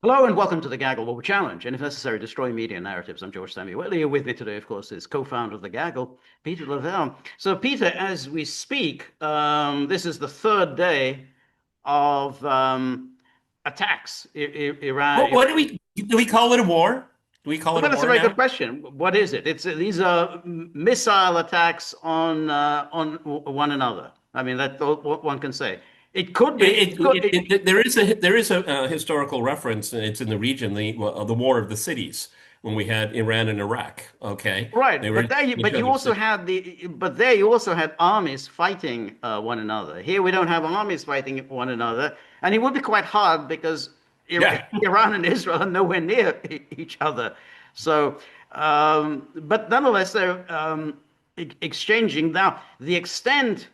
Hello and welcome to the Gaggle War Challenge, and if necessary, destroy media narratives. I'm George Samuel. Here with me today, of course, is co-founder of the Gaggle, Peter Lavelle. So, Peter, as we speak, this is the third day of attacks. What, Iran. what do we call it a war? Do we call it Well, a that's a war very good now? question. What is it? It's these are missile attacks on one another. I mean, that's what one can say. It could be. It could. There is a historical reference, and it's in the region, the War of the Cities, when we had Iran and Iraq. Okay, they Right, were but in there, each but you other's also cities. had but there you also had armies fighting one another. Here we don't have armies fighting one another, and it would be quite hard because Yeah. Iran and Israel are nowhere near each other. So, but nonetheless, they're exchanging. Now, the extent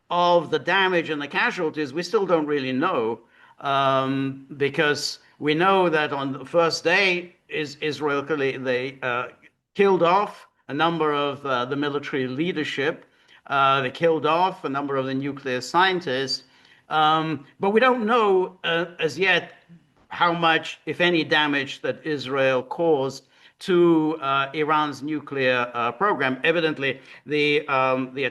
of the damage and the casualties, we still don't really know, because we know that on the first day, Israel they killed off a number of the military leadership. They killed off a number of the nuclear scientists, but we don't know as yet how much, if any, damage that Israel caused to Iran's nuclear program. Evidently, the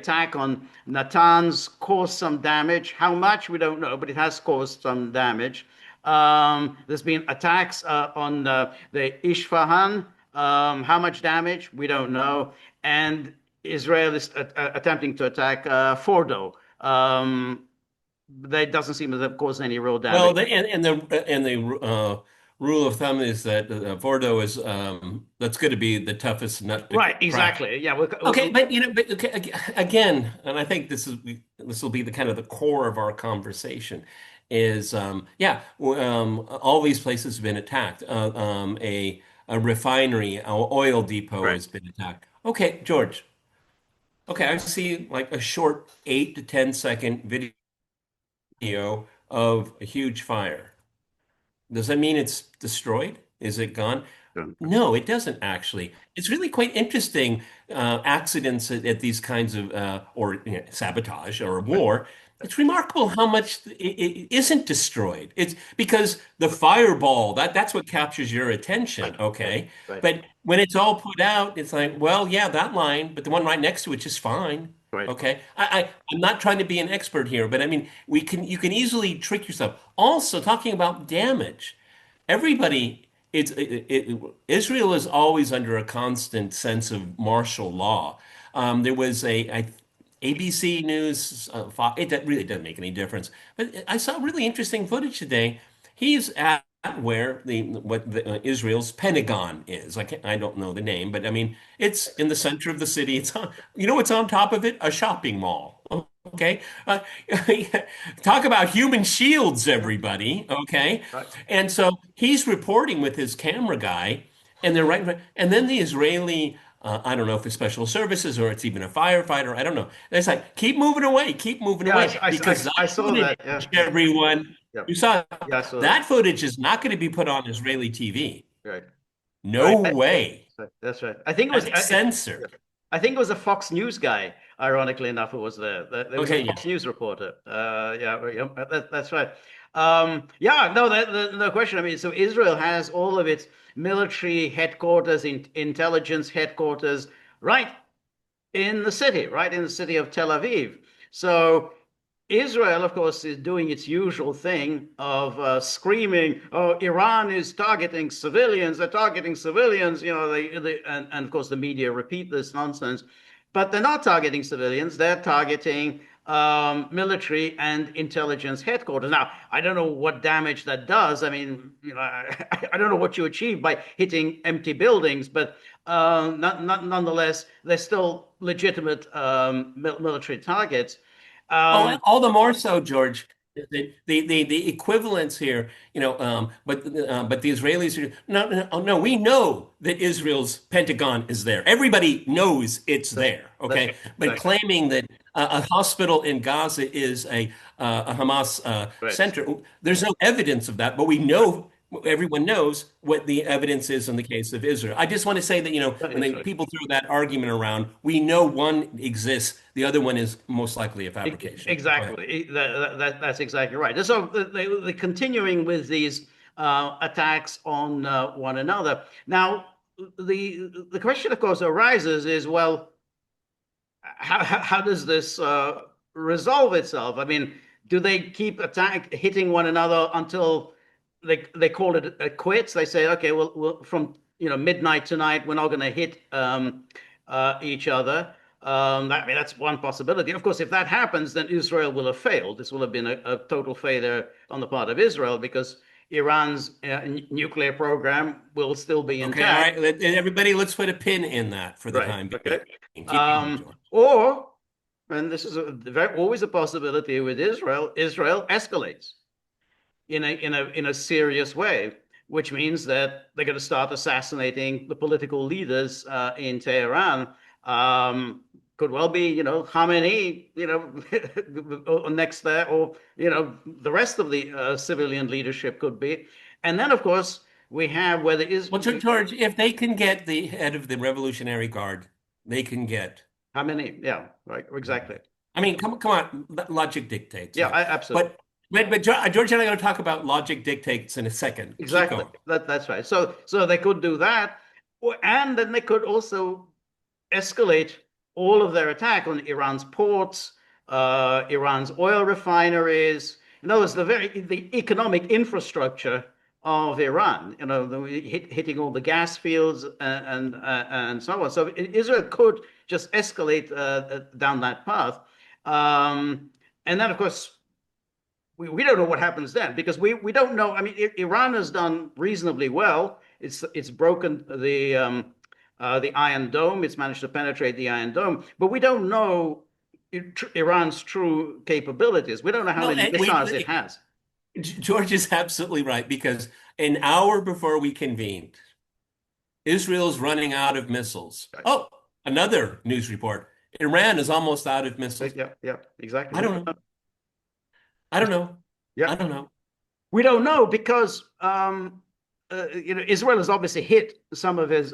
attack on Natanz caused some damage. How much we don't know, but it has caused some damage. There's been attacks on the Isfahan. How much damage we don't know, and Israel is attempting to attack Fordo. That doesn't seem to have caused any real damage. Well, the rule of thumb is that Fordo is that's going to be the toughest nut to Right, crack. exactly. Yeah, Okay, but okay, again, and I think this will be the kind of the core of our conversation is all these places have been attacked. A refinery, a oil depot right. has been attacked. Okay, George. Okay, I see like a short 8 to 10 second video of a huge fire. Does that mean it's destroyed? Is it gone? No, it doesn't actually. It's really quite interesting accidents at these kinds of or sabotage or Right. war. It's remarkable how much it isn't destroyed. It's because the fireball that's what captures your Right. attention, Right. okay? Right. But when it's all put out, it's like, well, yeah, that line, but the one right next to it is fine. Right. Okay, I'm not trying to be an expert here, but I mean, you can easily trick yourself. Also, talking about damage. Everybody, Israel is always under a constant sense of martial law. There was ABC News, that really doesn't make any difference. But I saw really interesting footage today. He's at where Israel's Pentagon is. I don't know the name, but I mean it's in the center of the city. What's on top of it? A shopping mall. Okay, talk about human shields, everybody. Okay, Right. and so he's reporting with his camera guy, and they're right, and then the Israeli. I don't know if it's special services or it's even a firefighter. I don't know. And it's like, keep moving Yeah, away, because that I saw footage, that. Yeah. Yeah. everyone, Yeah. you saw Yeah, I saw that. that footage is not going to be put on Israeli TV. Right. No Right. way. That's right. I think it was. That's Yeah. censored. I think it was a Fox News guy. Ironically enough, who was there. There was a Okay, Fox yeah. News reporter. Yeah, yeah, that's right. Yeah, no, no question. I mean, so Israel has all of its military headquarters, intelligence headquarters, right in the city, right in the city of Tel Aviv. So Israel, of course, is doing its usual thing of screaming, "Oh, Iran is targeting civilians. They're targeting civilians." And of course the media repeat this nonsense, but they're not targeting civilians. They're targeting military and intelligence headquarters. Now, I don't know what damage that does. I mean, I don't know what you achieve by hitting empty buildings, but nonetheless, they're still legitimate military targets. Oh, Um, all the more so, George. The equivalence here, but the Israelis are no, no, oh, no. We know that Israel's Pentagon is there. Everybody knows it's that's there. that's Okay, but right. claiming that a hospital in Gaza is a Hamas Right. center, there's no evidence of that. But we know, everyone knows what the evidence is in the case of Israel. I just want to say that, That when is right. people throw that argument around, we know one exists, the other one is most likely a fabrication. Go ahead. Exactly. That's exactly right. So they're continuing with these attacks on one another. Now, the question, of course, arises is, well, how does this resolve itself? I mean, do they keep hitting one another until they call it quits? They say, okay, well, from midnight tonight, we're not going to hit each other. I mean, that's one possibility. Of course, if that happens, then Israel will have failed. This will have been a total failure on the part of Israel because Iran's nuclear program will still be Okay, all intact. right. Everybody, let's put a pin in that for the Right. time Okay. being. Keep going, George. Or, and this is always a possibility with Israel, Israel escalates in a serious way, which means that they're going to start assassinating the political leaders in Tehran. Could well be, Khamenei, next there, or the rest of the civilian leadership could be, and then of course we have whether is Well, George, if they can get the head of the Revolutionary Guard, they can get. Khamenei, yeah, right, exactly, I mean, come on, logic dictates yeah, here. absolutely. But George and I are going to talk about logic dictates in a second. Keep Exactly. going. That's right. So they could do that, and then they could also escalate all of their attack on Iran's ports, Iran's oil refineries. In other words, the economic infrastructure of Iran. Hitting all the gas fields and so on. So Israel could just escalate down that path, and then of course we don't know what happens then because we don't know. I mean, Iran has done reasonably well. It's broken the Iron Dome. It's managed to penetrate the Iron Dome, but we don't know Iran's true capabilities. We don't know how No, many and missiles it has. George is absolutely right because an hour before we convened, Israel's running out of missiles. Oh, another news report. Iran is almost out of missiles. Yeah, yeah, exactly. I We don't don't know. know. I don't know. Yeah, I don't know. we don't know because Israel has obviously hit some of his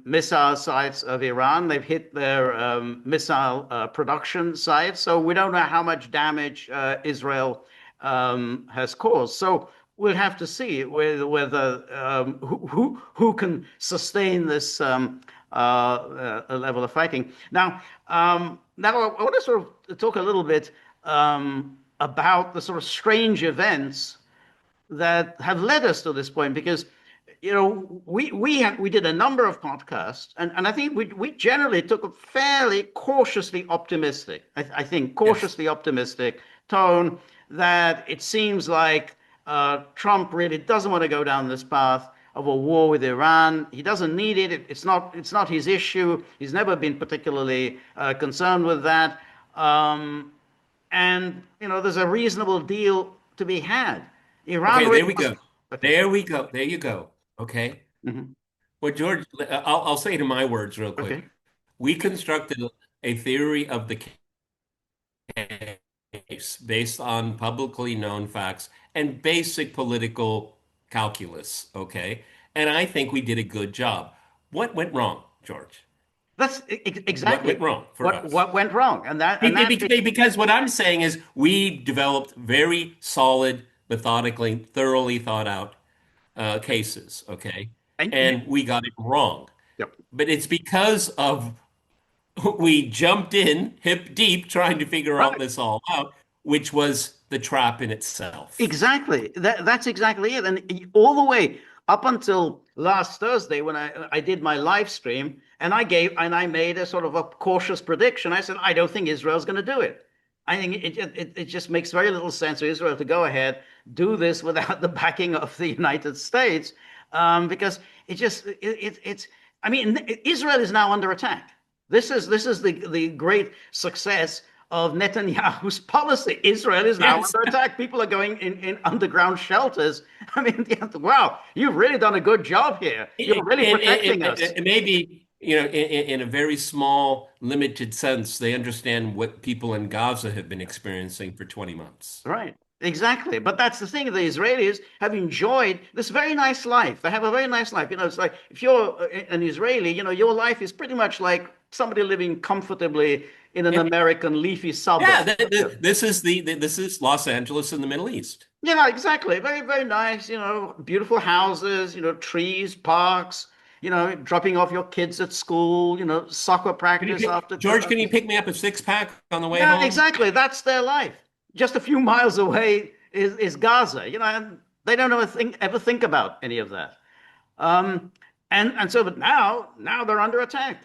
missile sites of Iran. They've hit their missile production sites, so we don't know how much damage Israel has caused. So we'll have to see whether who can sustain this level of fighting. Now I want to sort of talk a little bit about the sort of strange events that have led us to this point because we did a number of podcasts and I think we generally took a fairly cautiously optimistic I think Yes. cautiously optimistic tone that it seems like Trump really doesn't want to go down this path of a war with Iran. He doesn't need it. It's not his issue. He's never been particularly concerned with that. And there's a reasonable deal to be had. Iran Okay, really there we wants. go. Okay. There we go. There you go. Okay. Mhm. Well, George, I'll say it in my words real quick. Okay. We constructed a theory of the case based on publicly known facts and basic political calculus. Okay. And I think we did a good job. What went wrong, George? That's What exactly went wrong for what us? what went wrong, and that Because what I'm saying is we developed very solid, methodically, thoroughly thought out cases, okay? and you, And we got it wrong. yep. But it's because of we jumped in hip deep trying to figure all Right. this all out, which was the trap in itself. Exactly. That's exactly it. And all the way up until last Thursday when I did my live stream and I made a sort of a cautious prediction. I said, I don't think Israel's going to do it. I think it just makes very little sense for Israel to go ahead, do this without the backing of the United States, because it's, I mean, Israel is now under attack. This is the great success of Netanyahu's policy. Israel is now Yes. under attack. People are going in underground shelters. I mean, wow, you've really done a good job here. You're really protecting us. Maybe, in a very small, limited sense, they understand what people in Gaza have been experiencing for 20 months. Right. Exactly. But that's the thing. The Israelis have enjoyed this very nice life. They have a very nice life. It's like if you're an Israeli, your life is pretty much like somebody living comfortably in an And American leafy yeah, suburb. this is this is Los Angeles in the Middle East. Yeah, exactly. Very, very nice. Beautiful houses, trees, parks, dropping off your kids at school, soccer practice after George, can you class. pick me up a six pack on the way Yeah, home? exactly. That's their life. Just a few miles away is Gaza, and they don't ever think about any of that. Um, but now they're under attack.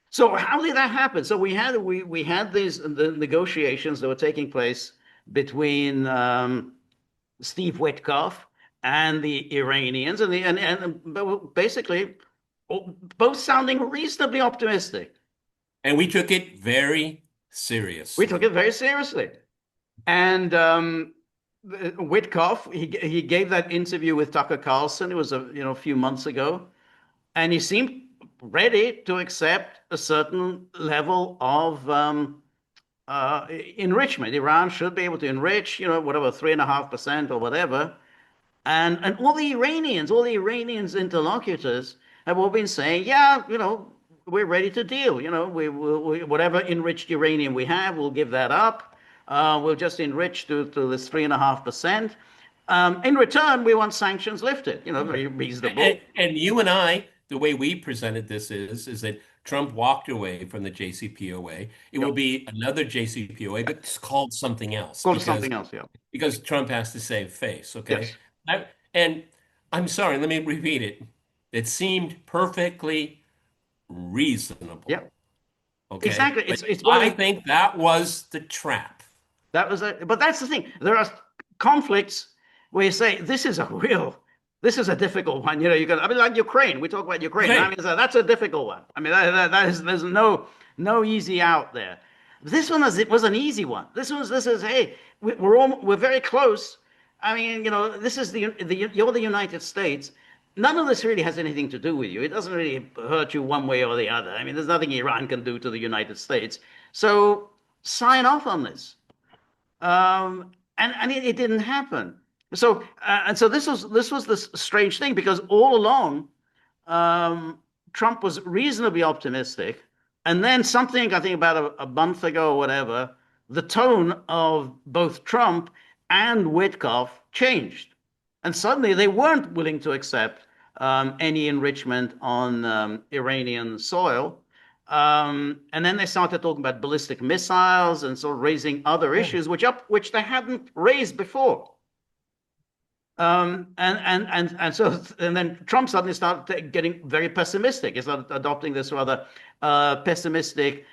So how did that happen? So we had the negotiations that were taking place between Steve Witkoff and the Iranians, and basically both sounding reasonably optimistic. And we took it very We took it seriously. very seriously. And Witkoff, he gave that interview with Tucker Carlson. It was a few months ago, and he seemed ready to accept a certain level of enrichment. Iran should be able to enrich, whatever 3.5% or whatever. And all the Iranians interlocutors have all been saying, yeah, we're ready to deal. Whatever enriched uranium we have, we'll give that up. We'll just enrich to this 3.5%. In return, we want sanctions lifted. Very reasonable. And you and I, the way we presented this is that Trump walked away from the JCPOA. It will Yep. be another JCPOA, but it's called something else Go to something else. Yeah. because Trump has to save face. Okay, Yes. and I'm sorry, let me repeat it. It seemed perfectly Yeah. reasonable. Okay, Exactly. but It's one of I the think that was the trap. but that's the thing. There are conflicts where you say this is a difficult one. I mean, like Ukraine. We talk about Ukraine. I Okay, mean, that's a difficult one. I mean, there's no easy out there. This one was an easy one. This is hey, we're very close. I mean, this is you're the United States. None of this really has anything to do with you. It doesn't really hurt you one way or the other. I mean, there's nothing Iran can do to the United States. So sign off on this. And it didn't happen. So this was this strange thing because all along Trump was reasonably optimistic, and then something I think about a month ago or whatever, the tone of both Trump and Witkoff changed, and suddenly they weren't willing to accept any enrichment on Iranian soil. And then they started talking about ballistic missiles and sort of raising other yeah. issues, which they hadn't raised before. And then Trump suddenly started getting very pessimistic. He started adopting this rather pessimistic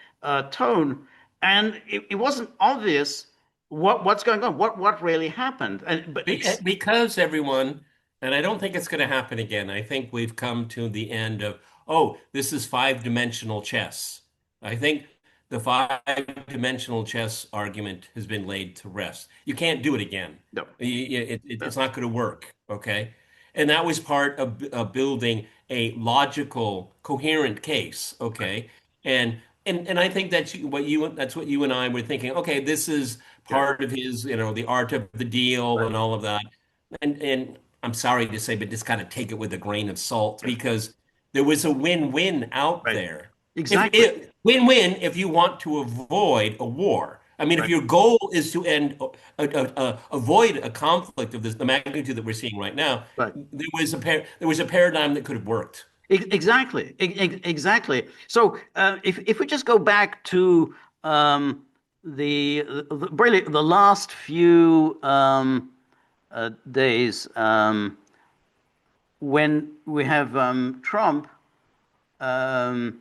tone, and it wasn't obvious what's going on, what really happened. But it's Because everyone, and I don't think it's going to happen again. I think we've come to the end of, oh, this is five-dimensional chess. I think the five-dimensional chess argument has been laid to rest. You can't do it again. no, It's not going to work. Okay. And that was part of building a logical, coherent case. right, Okay. And I think that's what you and I were thinking. Okay, this is yeah, part of his, the art of the deal right, and all of that. And I'm sorry to say, but just kind of take it with a grain of salt yeah, because there was a win-win out right, there. exactly, If win-win if you want to avoid a war. I mean, if right, your goal is to avoid a conflict of the magnitude that we're seeing right now, right. there was a paradigm that could have worked. Exactly, exactly. So if we just go back to really the last few days, when we have Trump um,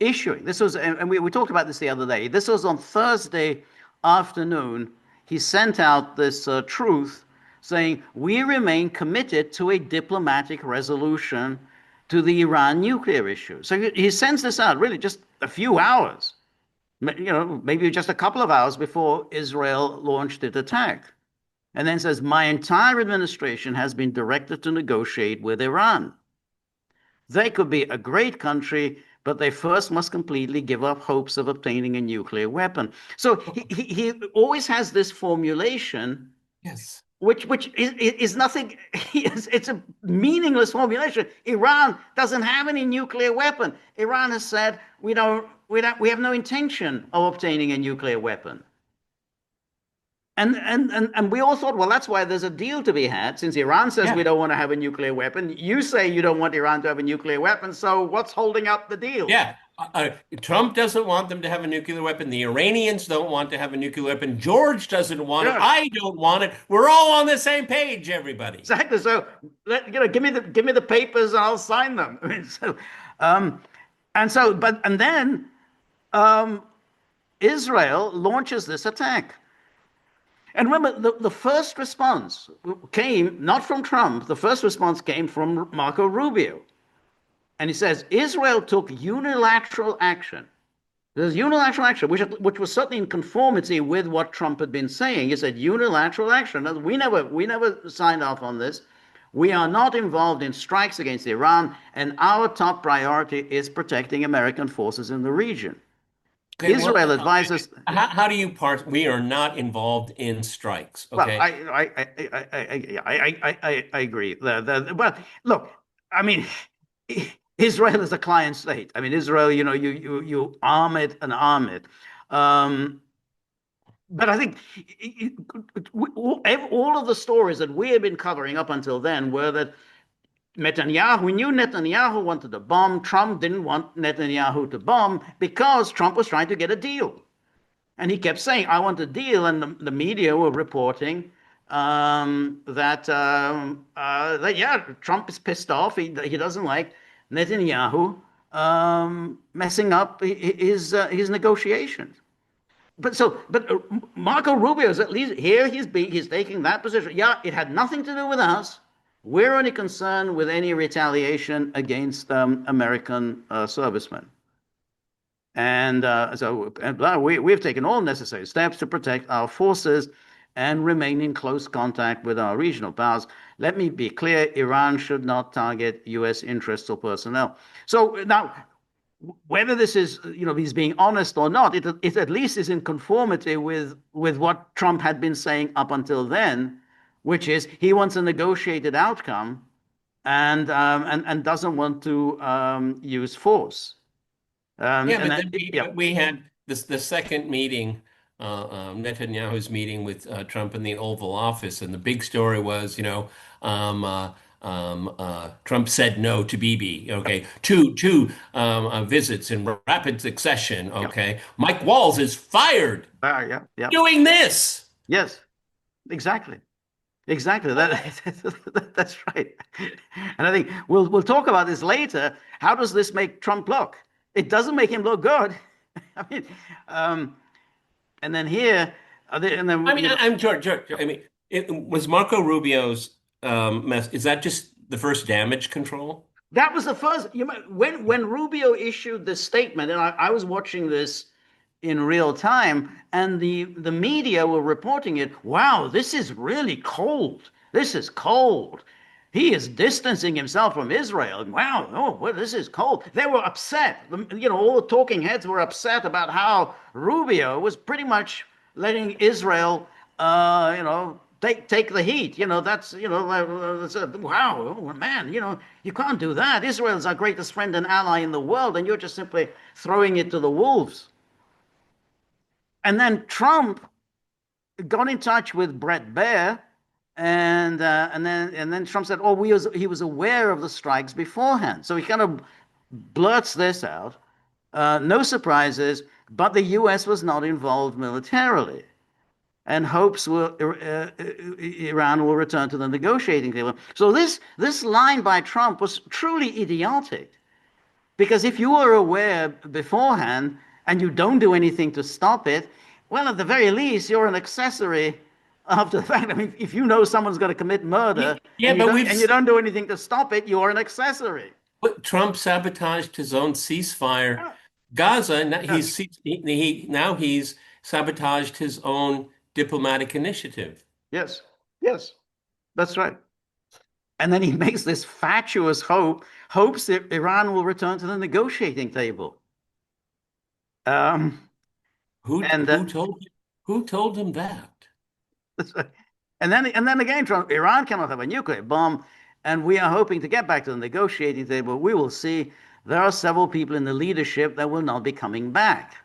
issuing this was, and we talked about this the other day. This was on Thursday afternoon. He sent out this truth saying we remain committed to a diplomatic resolution to the Iran nuclear issue. So he sends this out really just a few hours, maybe just a couple of hours before Israel launched its attack. And then says, my entire administration has been directed to negotiate with Iran. They could be a great country, but they first must completely give up hopes of obtaining a nuclear weapon. So he always has this formulation, Yes. which is nothing. It's a meaningless formulation. Iran doesn't have any nuclear weapon. Iran has said we have no intention of obtaining a nuclear weapon. And we all thought, well, that's why there's a deal to be had. Since Iran says we Yeah. don't want to have a nuclear weapon, you say you don't want Iran to have a nuclear weapon. So what's holding up the deal? Yeah. Trump doesn't want them to have a nuclear weapon. The Iranians don't want to have a nuclear weapon. George doesn't want it. Yeah, I don't want it. We're all on the same page, everybody. exactly. So give me the papers and I'll sign them. I mean, um, and then um, Israel launches this attack. And remember, the first response came not from Trump. The first response came from Marco Rubio. And he says Israel took unilateral action. There's unilateral action, which was certainly in conformity with what Trump had been saying. He said unilateral action. We never signed off on this. We are not involved in strikes against Iran, and our top priority is protecting American forces in the region. Okay, well, Israel advises. how do you parse? We are not involved in strikes. Well, Okay. I agree. Well, look, I mean, Israel is a client state. I mean, Israel, you arm it and arm it. Um, but I think all of the stories that we have been covering up until then were that we knew Netanyahu wanted to bomb. Trump didn't want Netanyahu to bomb because Trump was trying to get a deal. And he kept saying, I want a deal. And the media were reporting that yeah, Trump is pissed off. He doesn't like Netanyahu messing up his negotiations. But Marco Rubio is at least here. He's taking that position. Yeah, it had nothing to do with us. We're only concerned with any retaliation against American servicemen. We've taken all necessary steps to protect our forces and remain in close contact with our regional powers. Let me be clear, Iran should not target U.S. interests or personnel. So now, whether this is, he's being honest or not, it at least is in conformity with what Trump had been saying up until then, which is he wants a negotiated outcome and doesn't want to use force. Yeah, And but that, then yeah, we had the second meeting, Netanyahu's meeting with Trump in the Oval Office, and the big story was, Trump said no to Bibi. Okay, two visits in rapid succession. yeah, Okay, Mike Walls is fired yeah, yeah. doing this. Yes, exactly. Exactly. That's right. And I think we'll talk about this later. How does this make Trump look? It doesn't make him look good. I mean, um, and then here, and then I mean, I'm George. I mean, it was Marco Rubio's mess. Is that just the first damage control? that was the first. When Rubio issued this statement, and I was watching this in real time, and the media were reporting it. Wow, this is really cold. This is cold. He is distancing himself from Israel. Wow, oh, well, this is cold. They were upset. All the talking heads were upset about how Rubio was pretty much letting Israel, take the heat. Wow, oh, man, you can't do that. Israel is our greatest friend and ally in the world, and you're just simply throwing it to the wolves. And then Trump got in touch with Brett Baer, and then Trump said, "Oh, he was aware of the strikes beforehand." So he kind of blurts this out. No surprises, but the U.S. was not involved militarily, and hopes Iran will return to the negotiating table. So this line by Trump was truly idiotic. Because if you were aware beforehand and you don't do anything to stop it, well, at the very least, you're an accessory after the fact. I mean, if you know someone's going to commit murder Yeah, and you but don't and you don't do anything to stop it, you're an accessory. Trump sabotaged his own ceasefire. Gaza, Yes, now he's sabotaged his own diplomatic initiative. yes, yes, that's right. And then he makes this fatuous hopes that Iran will return to the negotiating table. Um, Who and who told who told him that? and then again, Trump, Iran cannot have a nuclear bomb, and we are hoping to get back to the negotiating table. We will see. There are several people in the leadership that will not be coming back.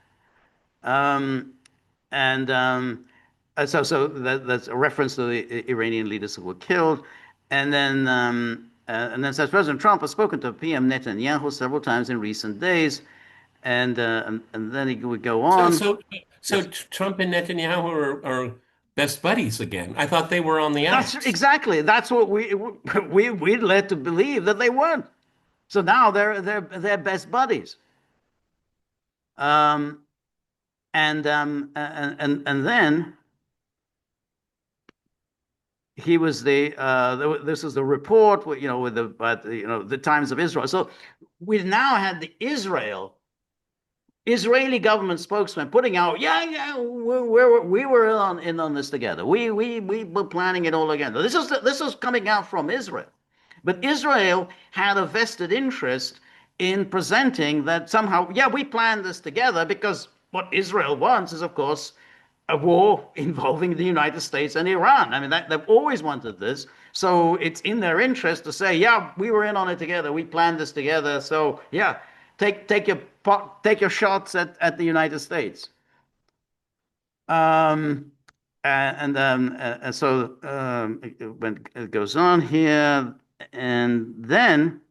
Um, and that's a reference to the Iranian leaders who were killed. And then says President Trump has spoken to PM Netanyahu several times in recent days, and then he would go So on. so so Yes, Trump and Netanyahu are best buddies again. I thought they were on the that's outs. exactly that's what we led to believe that they weren't. So now they're best buddies. Um, and then he was this is the report with the Times of Israel. So we now had the Israeli government spokesman putting out, yeah, we were in on this together. We were planning it all together. This is coming out from Israel, but Israel had a vested interest in presenting that somehow, yeah, we planned this together because what Israel wants is, of course, a war involving the United States and Iran. I mean, they've always wanted this. So it's in their interest to say, yeah, we were in on it together. We planned this together. So yeah, take your shots at the United States. Um, and so it goes on here, and then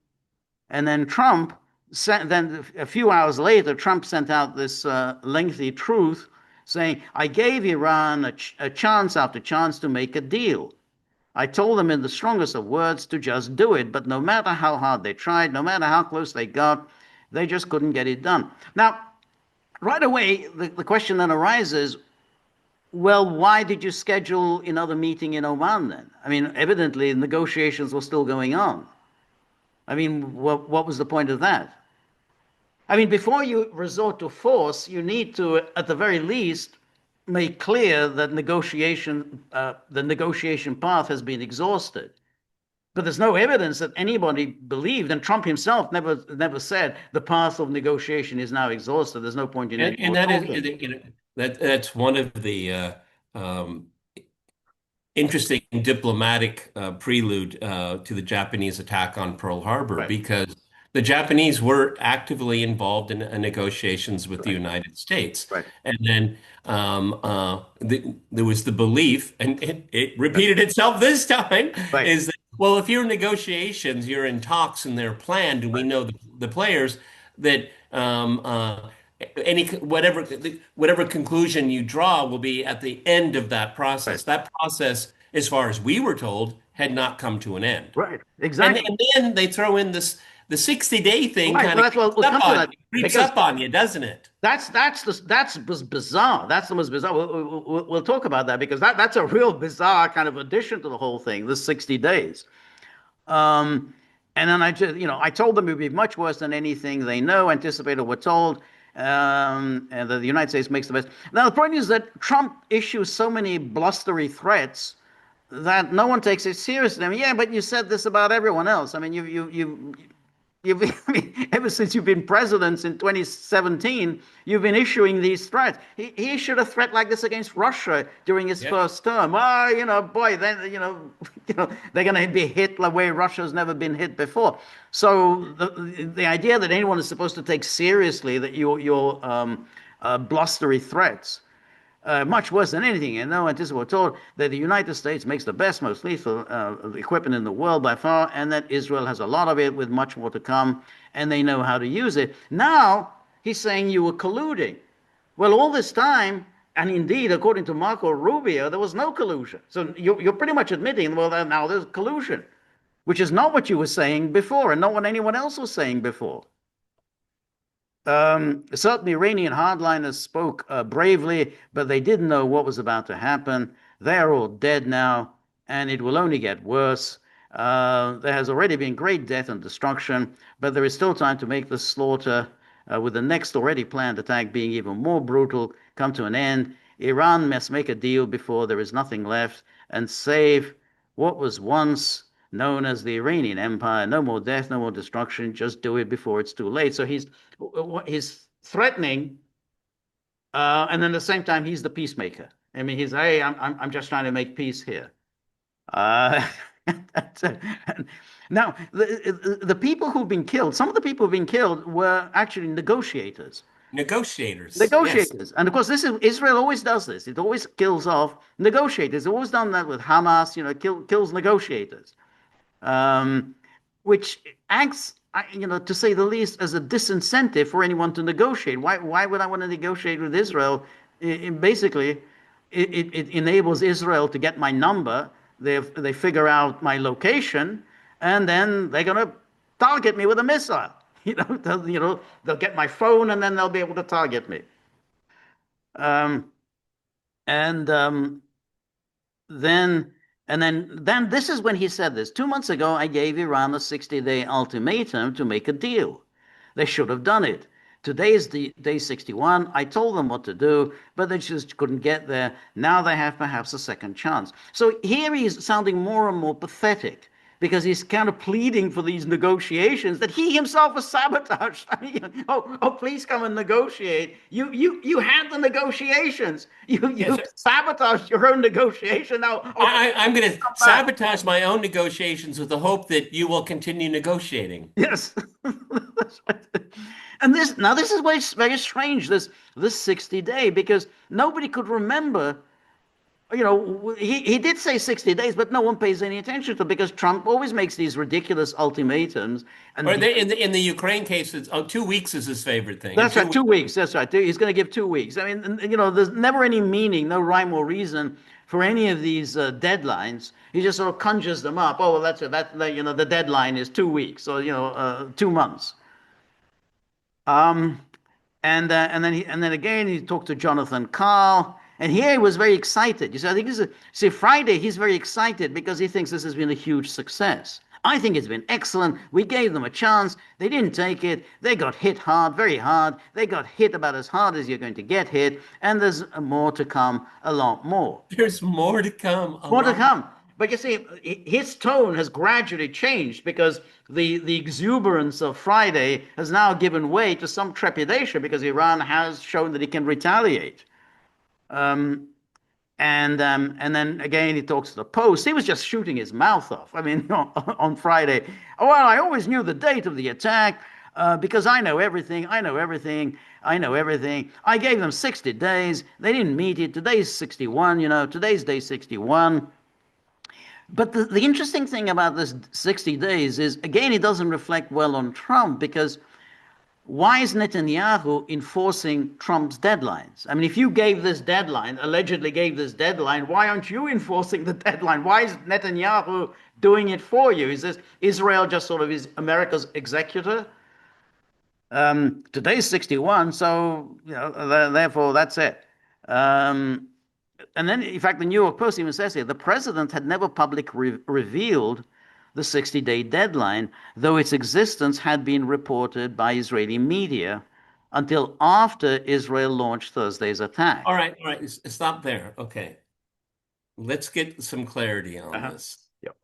Trump sent. Then a few hours later, Trump sent out this lengthy truth saying, "I gave Iran a chance after chance to make a deal. I told them in the strongest of words to just do it, but no matter how hard they tried, no matter how close they got, they just couldn't get it done." Now, right away, the question then arises, well, why did you schedule another meeting in Oman then? I mean, evidently negotiations were still going on. I mean, what was the point of that? I mean, before you resort to force, you need to, at the very least, make clear that the negotiation path has been exhausted. But there's no evidence that anybody believed, and Trump himself never said the path of negotiation is now exhausted. There's no point in any And more that is talking. that's one of the um, interesting diplomatic prelude to the Japanese attack on Pearl Harbor, Right, because the Japanese were actively involved in negotiations with the right, United States. right, And then there was the belief, and it right, repeated itself this time, right, is that, well, if you're in negotiations, you're in talks and they're planned, and we right, know the players, that any whatever conclusion you draw will be at the end of that right, process. That process, as far as we were told, had not come to an end. right. And, Exactly. and then they throw in this the 60-day thing Right. kind Well, of that's well. We'll come to that creeps because up on you, doesn't it? that's was bizarre. That's the most bizarre. We'll talk about that because that's a real bizarre kind of addition to the whole thing. The 60 days. Um, and then I told them it would be much worse than anything they know, anticipated, were told, and that the United States makes the best. Now, the point is that Trump issues so many blustery threats that no one takes it seriously. I mean, yeah, but you said this about everyone else. I mean, you've I mean, ever since you've been president in 2017, you've been issuing these threats. He issued a threat like this against Russia during his Yeah. first term. Oh, boy, then they're going to be hit the way Russia's never been hit before. So the idea that anyone is supposed to take seriously that your blustery threats much worse than anything. And no anticipate, we're told that the United States makes the best, most lethal equipment in the world by far, and that Israel has a lot of it with much more to come, and they know how to use it. Now he's saying you were colluding. Well, all this time, and indeed, according to Marco Rubio, there was no collusion. So you're pretty much admitting, well, now there's collusion, which is not what you were saying before, and not what anyone else was saying before. Certain Iranian hardliners spoke bravely, but they didn't know what was about to happen. They're all dead now, and it will only get worse. There has already been great death and destruction, but there is still time to make the slaughter, with the next already planned attack being even more brutal, come to an end. Iran must make a deal before there is nothing left and save what was once known as the Iranian Empire. No more death, no more destruction. Just do it before it's too late. So he's threatening, and then at the same time he's the peacemaker. I mean, he's hey, I'm just trying to make peace here. Uh, now the people who've been killed, some of the people who've been killed were actually negotiators. Negotiators. Yes. Negotiators. And of course, this is Israel always does this. It always kills off negotiators. It's always done that with Hamas, kills negotiators, um, which acts, to say the least, as a disincentive for anyone to negotiate. Why would I want to negotiate with Israel? Basically, it enables Israel to get my number. They figure out my location, and then they're going to target me with a missile. They'll get my phone, and then they'll be able to target me. Um, and then then this is when he said this. 2 months ago, I gave Iran a 60-day ultimatum to make a deal. They should have done it. Today is the day 61. I told them what to do, but they just couldn't get there. Now they have perhaps a second chance. So here he's sounding more and more pathetic because he's kind of pleading for these negotiations that he himself has sabotaged. I mean, please come and negotiate. You had the negotiations. You Yes. sabotaged your own negotiation. Now, I'm going to come back. sabotage my own negotiations with the hope that you will continue negotiating. Yes. And this is why it's very strange, this 60-day, because nobody could remember. He did say 60 days, but no one pays any attention to it because Trump always makes these ridiculous ultimatums. And Or in the Ukraine case, 2 weeks is his favorite thing. In that's two right, weeks. 2 weeks. That's right. He's going to give 2 weeks. I mean, there's never any meaning, no rhyme or reason for any of these deadlines. He just sort of conjures them up. Oh, well, that's it. The deadline is 2 weeks, or 2 months. Um, and then again he talked to Jonathan Carl, and here he was very excited. You see, I think see, Friday he's very excited because he thinks this has been a huge success. I think it's been excellent. We gave them a chance. They didn't take it. They got hit hard, very hard. They got hit about as hard as you're going to get hit, and there's more to come, a lot more. There's more to come, a More to lot. come. But you see, his tone has gradually changed because the exuberance of Friday has now given way to some trepidation because Iran has shown that it can retaliate. Um, and then again, he talks to the Post. He was just shooting his mouth off. I mean, on Friday. Oh, well, I always knew the date of the attack because I know everything. I know everything. I know everything. I gave them 60 days. They didn't meet it. Today's 61. Today's day 61. But the interesting thing about this 60 days is, again, it doesn't reflect well on Trump because why is Netanyahu enforcing Trump's deadlines? I mean, if you gave this deadline, allegedly gave this deadline, why aren't you enforcing the deadline? Why is Netanyahu doing it for you? Is this Israel just sort of is America's executor? Today's 61, so therefore that's it. Um, and then, in fact, the New York Post even says here the president had never publicly revealed the 60-day deadline, though its existence had been reported by Israeli media until after Israel launched Thursday's attack. All right. Stop there. Okay. Let's get some clarity on Uh-huh. this. Yep.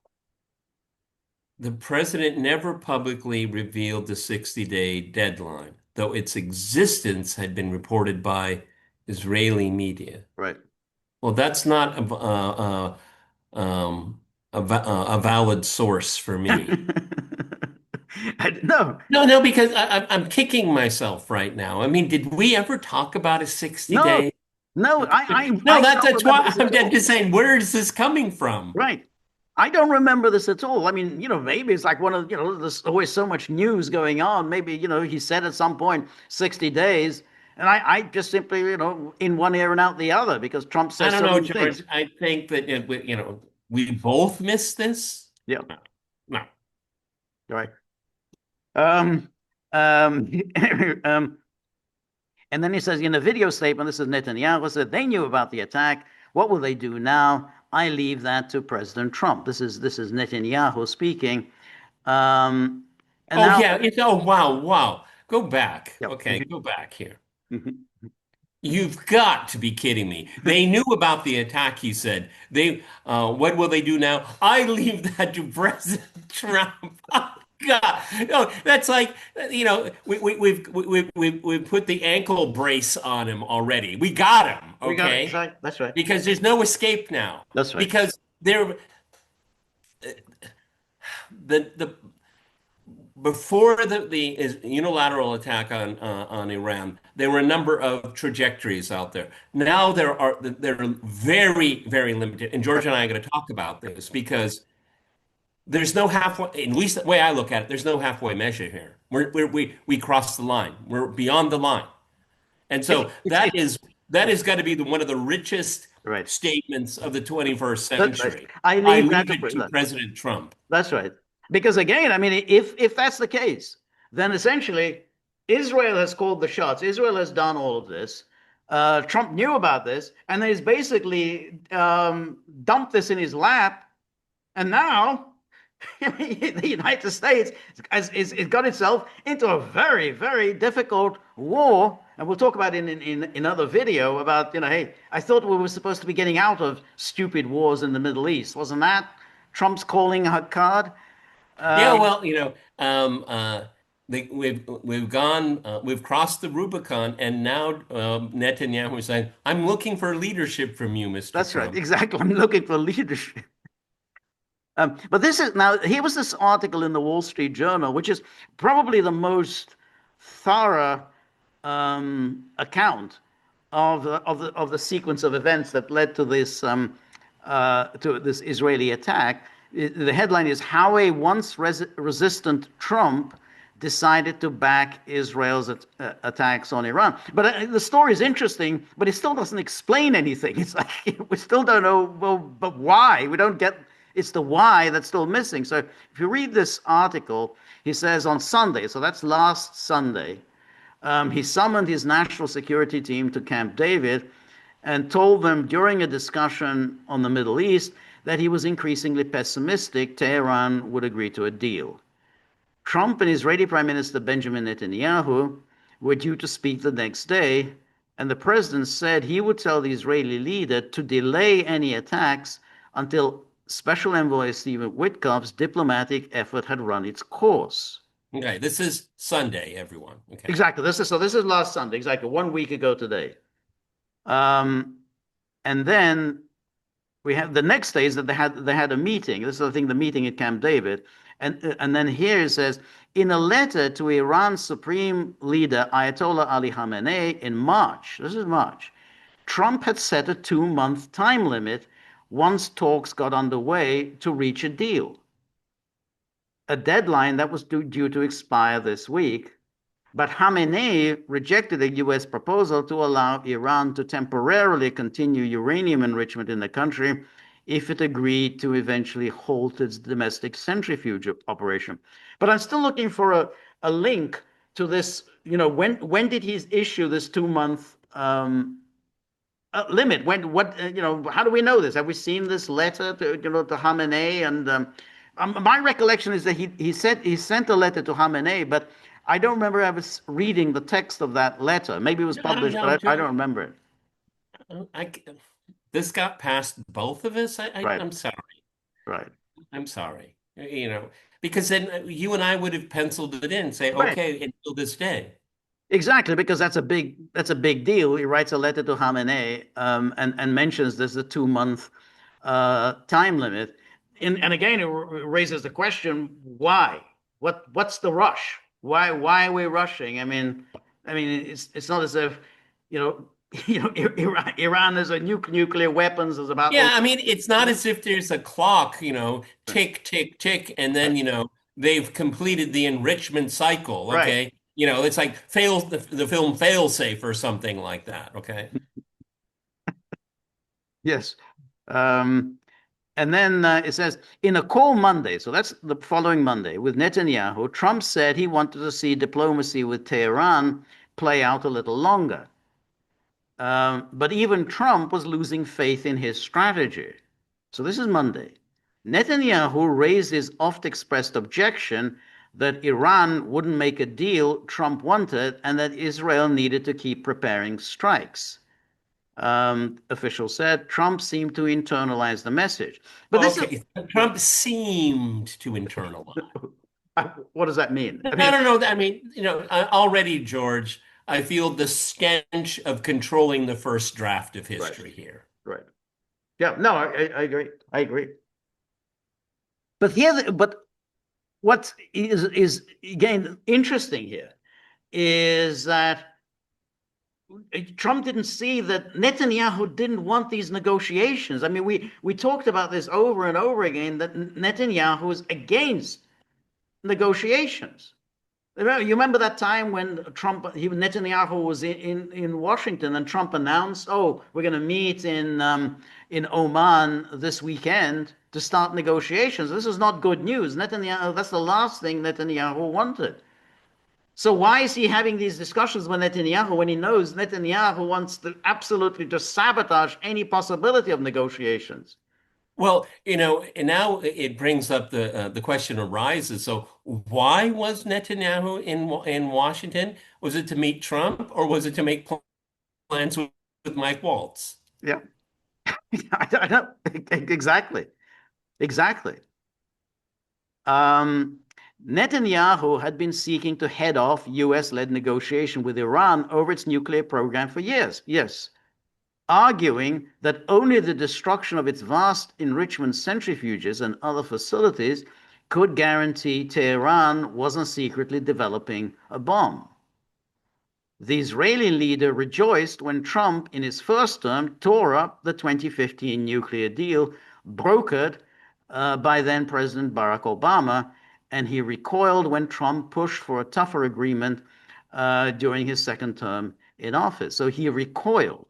The president never publicly revealed the 60-day deadline, though its existence had been reported by Israeli media. Right. Well, that's not a valid source for me. No, No, no, because I'm kicking myself right now. I mean, did we ever talk about a 60 no, day? no. No, I don't that's remember why this I'm at all. just saying, where is this coming from? Right. I don't remember this at all. I mean, maybe it's like one of, there's always so much news going on. Maybe, he said at some point 60 days. And I just simply, in one ear and out the other because Trump I says don't so know, many things. George. I think that we both missed this. Yeah. No, no. Right. Um, um, um, and then he says in a video statement, this is Netanyahu said they knew about the attack. What will they do now? I leave that to President Trump. This is Netanyahu speaking. Um, and Oh now, yeah, wow, wow. Go back. yeah. Okay, go back here. Mhm. You've got to be kidding me. They knew about the attack, he said. What will they do now? I leave that to President Trump. Oh, God. No, that's like, we've put the ankle brace on him already. We got him, We got it. okay? That's right. Because there's no escape now. That's right. Because the before the unilateral attack on Iran, there were a number of trajectories out there. Now they're very, very limited. And George and I are going to talk about this because there's no halfway, at least the way I look at it, there's no halfway measure here. We crossed the line. We're beyond the line. And It's so it's that has got to be one of the richest right. statements of the 21st That's right. century. I I leave that leave to it to President Trump. that's right. Because again, I mean, if that's the case, then essentially Israel has called the shots. Israel has done all of this. Trump knew about this, and he's basically dumped this in his lap. And now the United States has got itself into a very, very difficult war. And we'll talk about it in another video about, hey, I thought we were supposed to be getting out of stupid wars in the Middle East. Wasn't that Trump's calling card? Yeah, Um, well, we've crossed the Rubicon, and now Netanyahu is saying, "I'm looking for leadership from you, Mr. that's right, Trump." exactly. I'm looking for leadership. But this is now, here was this article in the Wall Street Journal, which is probably the most thorough account of the sequence of events that led to this Israeli attack. The headline is How a Once Resistant Trump Decided to Back Israel's Attacks on Iran. But the story is interesting, but it still doesn't explain anything. It's like we still don't know, well, but why? We don't get, it's the why that's still missing. So if you read this article, he says on Sunday, so that's last Sunday, he summoned his national security team to Camp David and told them during a discussion on the Middle East that he was increasingly pessimistic Tehran would agree to a deal. Trump and Israeli Prime Minister Benjamin Netanyahu were due to speak the next day, and the president said he would tell the Israeli leader to delay any attacks until Special Envoy Stephen Witkoff's diplomatic effort had run its course. Okay, this is Sunday, everyone. Okay. Exactly. This is last Sunday, exactly 1 week ago today. And then we have the next day is that they had a meeting. This is, I think, the meeting at Camp David. And then here it says, in a letter to Iran's supreme leader Ayatollah Ali Khamenei in March, this is March, Trump had set a 2-month time limit once talks got underway to reach a deal. A deadline that was due to expire this week. But Khamenei rejected a U.S. proposal to allow Iran to temporarily continue uranium enrichment in the country if it agreed to eventually halt its domestic centrifuge operation. But I'm still looking for a link to this. When did he issue this 2-month limit? How do we know this? Have we seen this letter to Khamenei? And my recollection is that he sent a letter to Khamenei, but I don't remember ever reading the text of that letter. Maybe it was published, but I don't remember it. I, this got past both of us. Right, I'm sorry. right, I'm sorry. Because then you and I would have penciled it in, say, right. okay, until this day. Exactly, because that's a big deal. He writes a letter to Khamenei and mentions there's a 2-month time limit. And again, it raises the question, why? What's the rush? Why are we rushing? I mean, it's not as if you know Iran has a nuclear weapons is about. Yeah, I mean, it's not as if there's a clock, tick, tick, tick, and then, they've completed the enrichment cycle, Right. okay? It's like the film Failsafe or something like that, okay? Yes. And then it says, in a call Monday, so that's the following Monday, with Netanyahu, Trump said he wanted to see diplomacy with Tehran play out a little longer. But even Trump was losing faith in his strategy. So this is Monday. Netanyahu raised his oft expressed objection that Iran wouldn't make a deal Trump wanted and that Israel needed to keep preparing strikes. Officials said Trump seemed to internalize the message. But this is Okay, Trump seemed to internalize. what does that mean? No, I mean, no, no. I mean, already, George, I feel the stench of controlling the first draft of right, history here. right. Yeah, no, I agree. I agree. But what is again interesting here is that Trump didn't see that Netanyahu didn't want these negotiations. I mean, we talked about this over and over again that Netanyahu is against negotiations. You remember that time when Netanyahu was in Washington and Trump announced, "Oh, we're going to meet in Oman this weekend to start negotiations." This is not good news. Netanyahu, that's the last thing Netanyahu wanted. So why is he having these discussions with Netanyahu when he knows Netanyahu wants to absolutely just sabotage any possibility of negotiations? Well, and now it brings up the question arises. So, why was Netanyahu in Washington? Was it to meet Trump, or was it to make plans with Mike Waltz? Yeah, I know exactly, exactly. Um, Netanyahu had been seeking to head off US-led negotiation with Iran over its nuclear program for years. Yes, arguing that only the destruction of its vast enrichment centrifuges and other facilities could guarantee Tehran wasn't secretly developing a bomb. The Israeli leader rejoiced when Trump, in his first term, tore up the 2015 nuclear deal brokered by then President Barack Obama, and he recoiled when Trump pushed for a tougher agreement during his second term in office. So he recoiled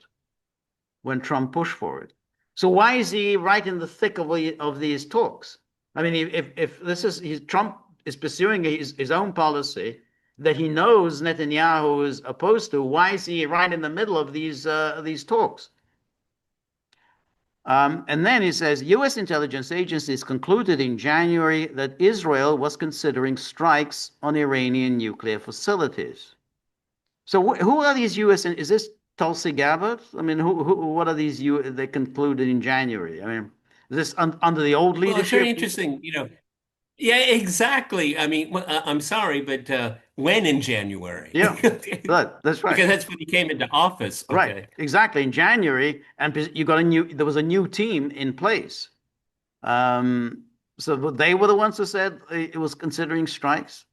when Trump pushed for it. So why is he right in the thick of these talks? I mean, if this is Trump is pursuing his own policy that he knows Netanyahu is opposed to, why is he right in the middle of these talks? And then he says U.S. intelligence agencies concluded in January that Israel was considering strikes on Iranian nuclear facilities. So who are these U.S. Is this Tulsi Gabbard? I mean, what are these they concluded in January? I mean, is this under the old Well, it's very leadership? interesting. Yeah, exactly. I mean, I'm sorry, but when in January? Yeah, that's right. Because that's when he came into office. Right, Okay. exactly. In January, and you got a new. There was a new team in place. Um, so they were the ones who said it was considering strikes.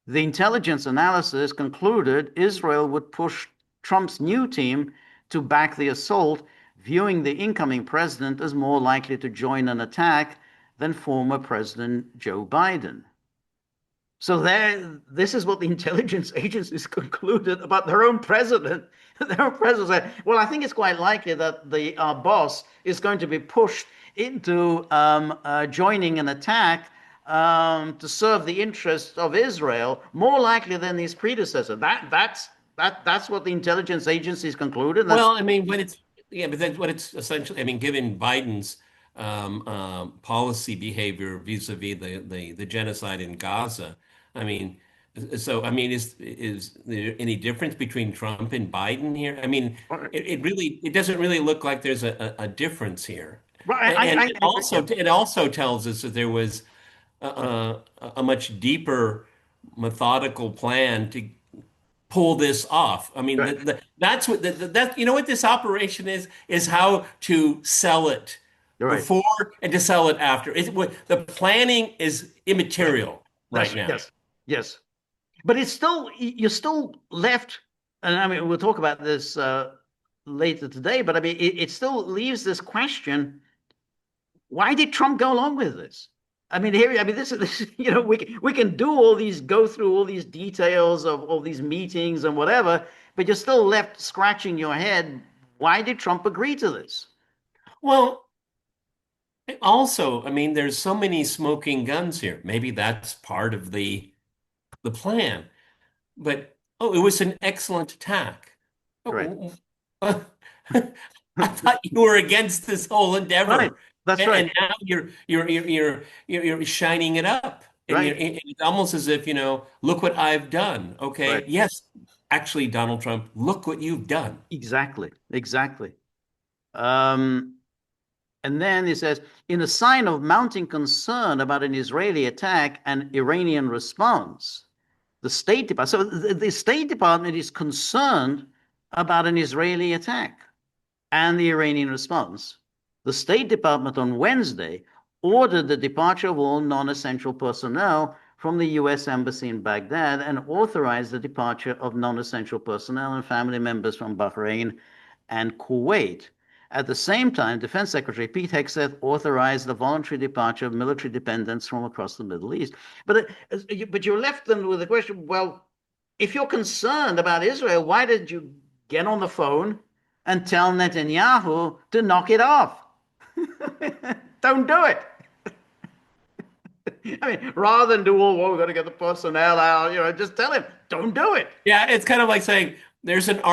The intelligence analysis concluded Israel would push Trump's new team to back the assault, viewing the incoming president as more likely to join an attack than former President Joe Biden. So this is what the intelligence agencies concluded about their own president. Their own president said, "Well, I think it's quite likely that the our boss is going to be pushed into joining an attack to serve the interests of Israel, more likely than his predecessor." That's what the intelligence agencies concluded. That's Well, I mean, but that's what it's essentially. I mean, given Biden's policy behavior vis-a-vis the genocide in Gaza, I mean, so I mean, is there any difference between Trump and Biden here? I mean, it doesn't really look like there's a difference here, right. and Yeah, it also tells us that there was a much deeper methodical plan to pull this off. I mean, right, that's what that what this operation is how to sell it right. before and to sell it after. The planning is immaterial right That's now. yes, yes. But it's still you're still left, and I mean we'll talk about this later today. But I mean it still leaves this question: why did Trump go along with this? I mean here, I mean this we can do all these go through all these details of all these meetings and whatever, but you're still left scratching your head. Why did Trump agree to this? Well, also, I mean, there's so many smoking guns here. Maybe that's part of the plan. But oh, it was an excellent attack. Right, Oh, I thought you were against this whole right. endeavor, That's and right. now you're shining it up. right, it's almost as if, look what I've done. right. Okay. Yes, actually, Donald Trump, look what you've done. Exactly, exactly. Um, and then he says, in a sign of mounting concern about an Israeli attack and Iranian response, the State Department. So the State Department is concerned about an Israeli attack and the Iranian response. The State Department on Wednesday ordered the departure of all non-essential personnel from the U.S. Embassy in Baghdad and authorized the departure of non-essential personnel and family members from Bahrain and Kuwait. At the same time, Defense Secretary Pete Hegseth authorized the voluntary departure of military dependents from across the Middle East. But you're left then with the question, well, if you're concerned about Israel, why did you get on the phone and tell Netanyahu to knock it off? Don't do it. I mean, rather than do all, well, we're going to get the personnel out, just tell him, don't do it. Yeah, it's kind of like saying there's um, an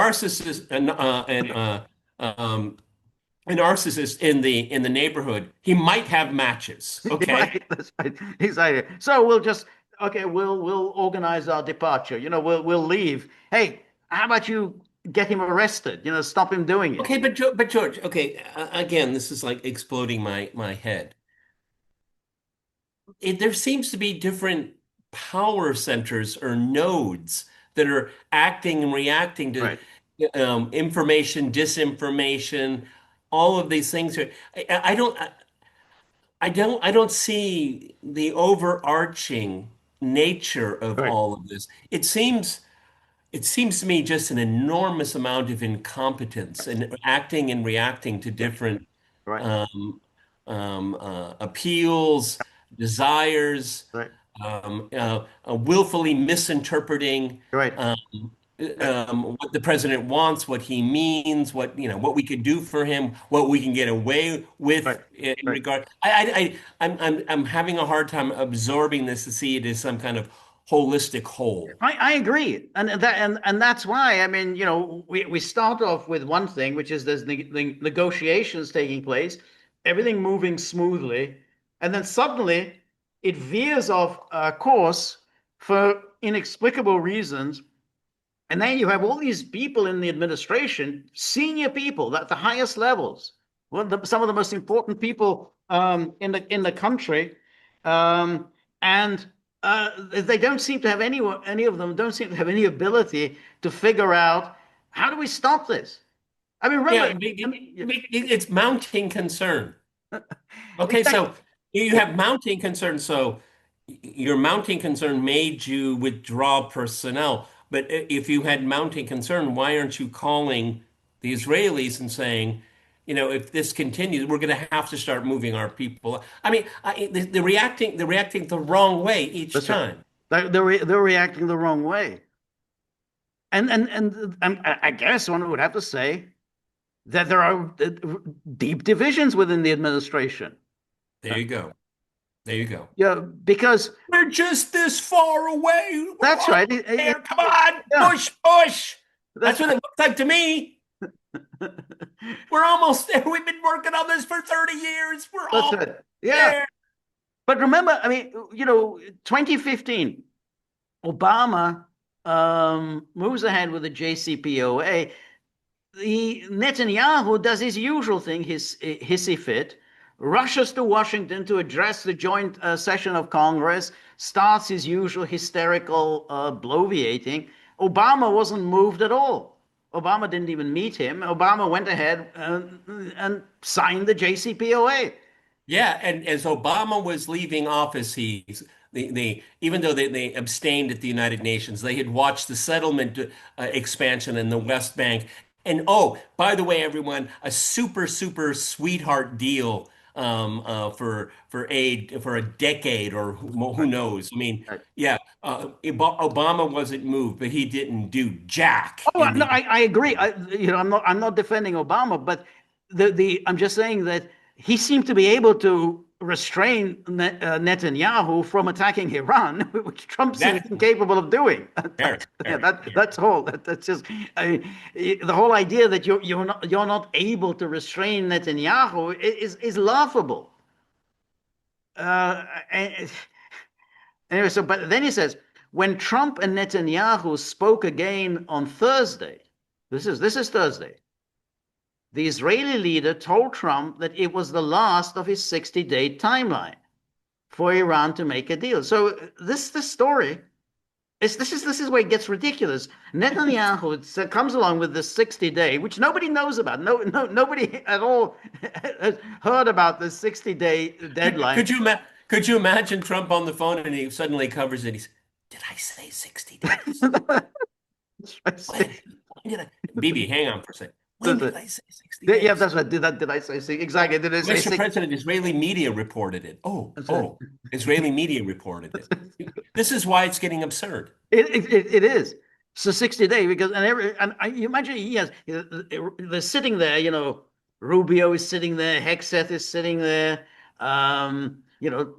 narcissist in the neighborhood. He might have matches. Okay. Right, that's right. Exactly. So we'll organize our departure. We'll leave. Hey, how about you get him arrested? Stop him doing it. Okay, but George, okay, again, this is like exploding my head. There seems to be different power centers or nodes that are acting and reacting to Right, information, disinformation, all of these things. I don't see the overarching nature of right, all of this. It seems to me just an enormous amount of incompetence and acting and reacting to yeah, different right, um, appeals, desires, right, willfully misinterpreting right. um, Yeah, what the president wants, what he means, what we could do for him, what we can get away with right, in right. regard. I'm having a hard time absorbing this to see it as some kind of holistic whole. I agree, and that's why I mean, we start off with one thing, which is there's the negotiations taking place, everything moving smoothly, and then suddenly it veers off course for inexplicable reasons, and then you have all these people in the administration, senior people at the highest levels, some of the most important people in the country, um, and they don't seem to have any of them don't seem to have any ability to figure out how do we stop this. I mean, Yeah, remember, I mean, it's mounting concern. Okay, exactly. so you Yeah, have mounting concern. So your mounting concern made you withdraw personnel. But if you had mounting concern, why aren't you calling the Israelis and saying, if this continues, we're going to have to start moving our people. I mean, they're reacting the wrong way each that's right. time. They're reacting the wrong way, and I guess one would have to say that there are deep divisions within the administration. There you go. There you go. Yeah, because We're just this far away. We're that's almost right. there. Come on, Yeah, push, push. That's that's what it looks like to me. right. We're almost there. We've been working on this for 30 years. We're That's almost right. Yeah. there. But remember, I mean, 2015, Obama moves ahead with the JCPOA. The Netanyahu does his usual thing, his hissy fit, rushes to Washington to address the joint session of Congress, starts his usual hysterical bloviating. Obama wasn't moved at all. Obama didn't even meet him. Obama went ahead and signed the JCPOA. Yeah, and as Obama was leaving office, even though they abstained at the United Nations, they had watched the settlement expansion in the West Bank. And oh, by the way, everyone, a super sweetheart deal for aid for a decade or who Right, knows. I mean, right. yeah, Obama wasn't moved, but he didn't do jack Oh in no, the. I agree. I'm not defending Obama, but I'm just saying that he seemed to be able to restrain Netanyahu from attacking Iran, which Trump seems That incapable of doing. very, Yeah, very, that very. that's all. That's just the whole idea that you're not able to restrain Netanyahu is laughable. And, Anyway, so but then he says, when Trump and Netanyahu spoke again on Thursday, this is Thursday, the Israeli leader told Trump that it was the last of his 60-day timeline for Iran to make a deal. So this story this is where it gets ridiculous. Netanyahu comes along with this 60-day, which nobody knows about. Nobody at all has heard about this 60-day Could, deadline. could you ma could you imagine Trump on the phone and he suddenly covers it? He's, did I say 60 days? When? When did I? Bibi, hang on for a second. When did I say 60 Yeah, days? that's right. Did I say exactly? Did I say Mr. six? President, Israeli media reported it. That's right. Israeli media reported it. This is why it's getting absurd. It is. So 60 days because you imagine they're sitting there, Rubio is sitting there, Hexeth is sitting there,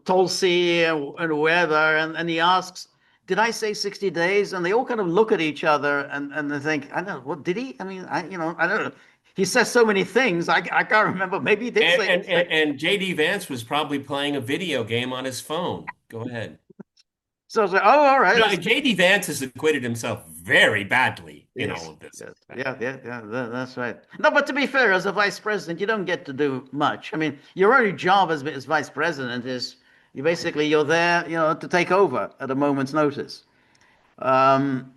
Tulsi and whoever, and he asks, "Did I say 60 days?" And they all kind of look at each other and they think, "I don't know, what did he? I mean, I don't know. He says so many things, I can't remember. Maybe he did And, say." and, and, and JD Vance was probably playing a video game on his phone. Go ahead. So I was like, "Oh, all right, No, that's JD Vance has acquitted himself very badly in all yes, of this. yes, yeah, that's right. No, but to be fair, as a vice president, you don't get to do much. I mean, your only job as vice president is you're there, to take over at a moment's notice. Um,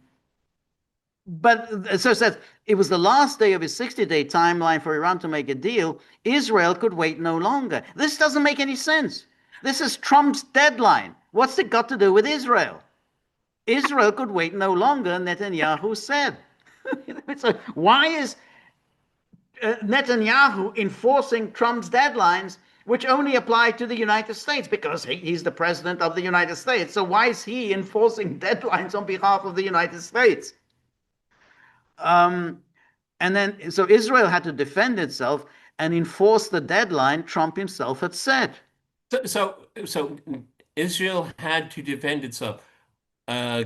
but so it says it was the last day of his 60-day timeline for Iran to make a deal. Israel could wait no longer. This doesn't make any sense. This is Trump's deadline. What's it got to do with Israel? Israel could wait no longer, Netanyahu said. So why is Netanyahu enforcing Trump's deadlines, which only apply to the United States because he's the president of the United States? So why is he enforcing deadlines on behalf of the United States? Um, and then, so Israel had to defend itself and enforce the deadline Trump himself had set. So Israel had to defend itself uh,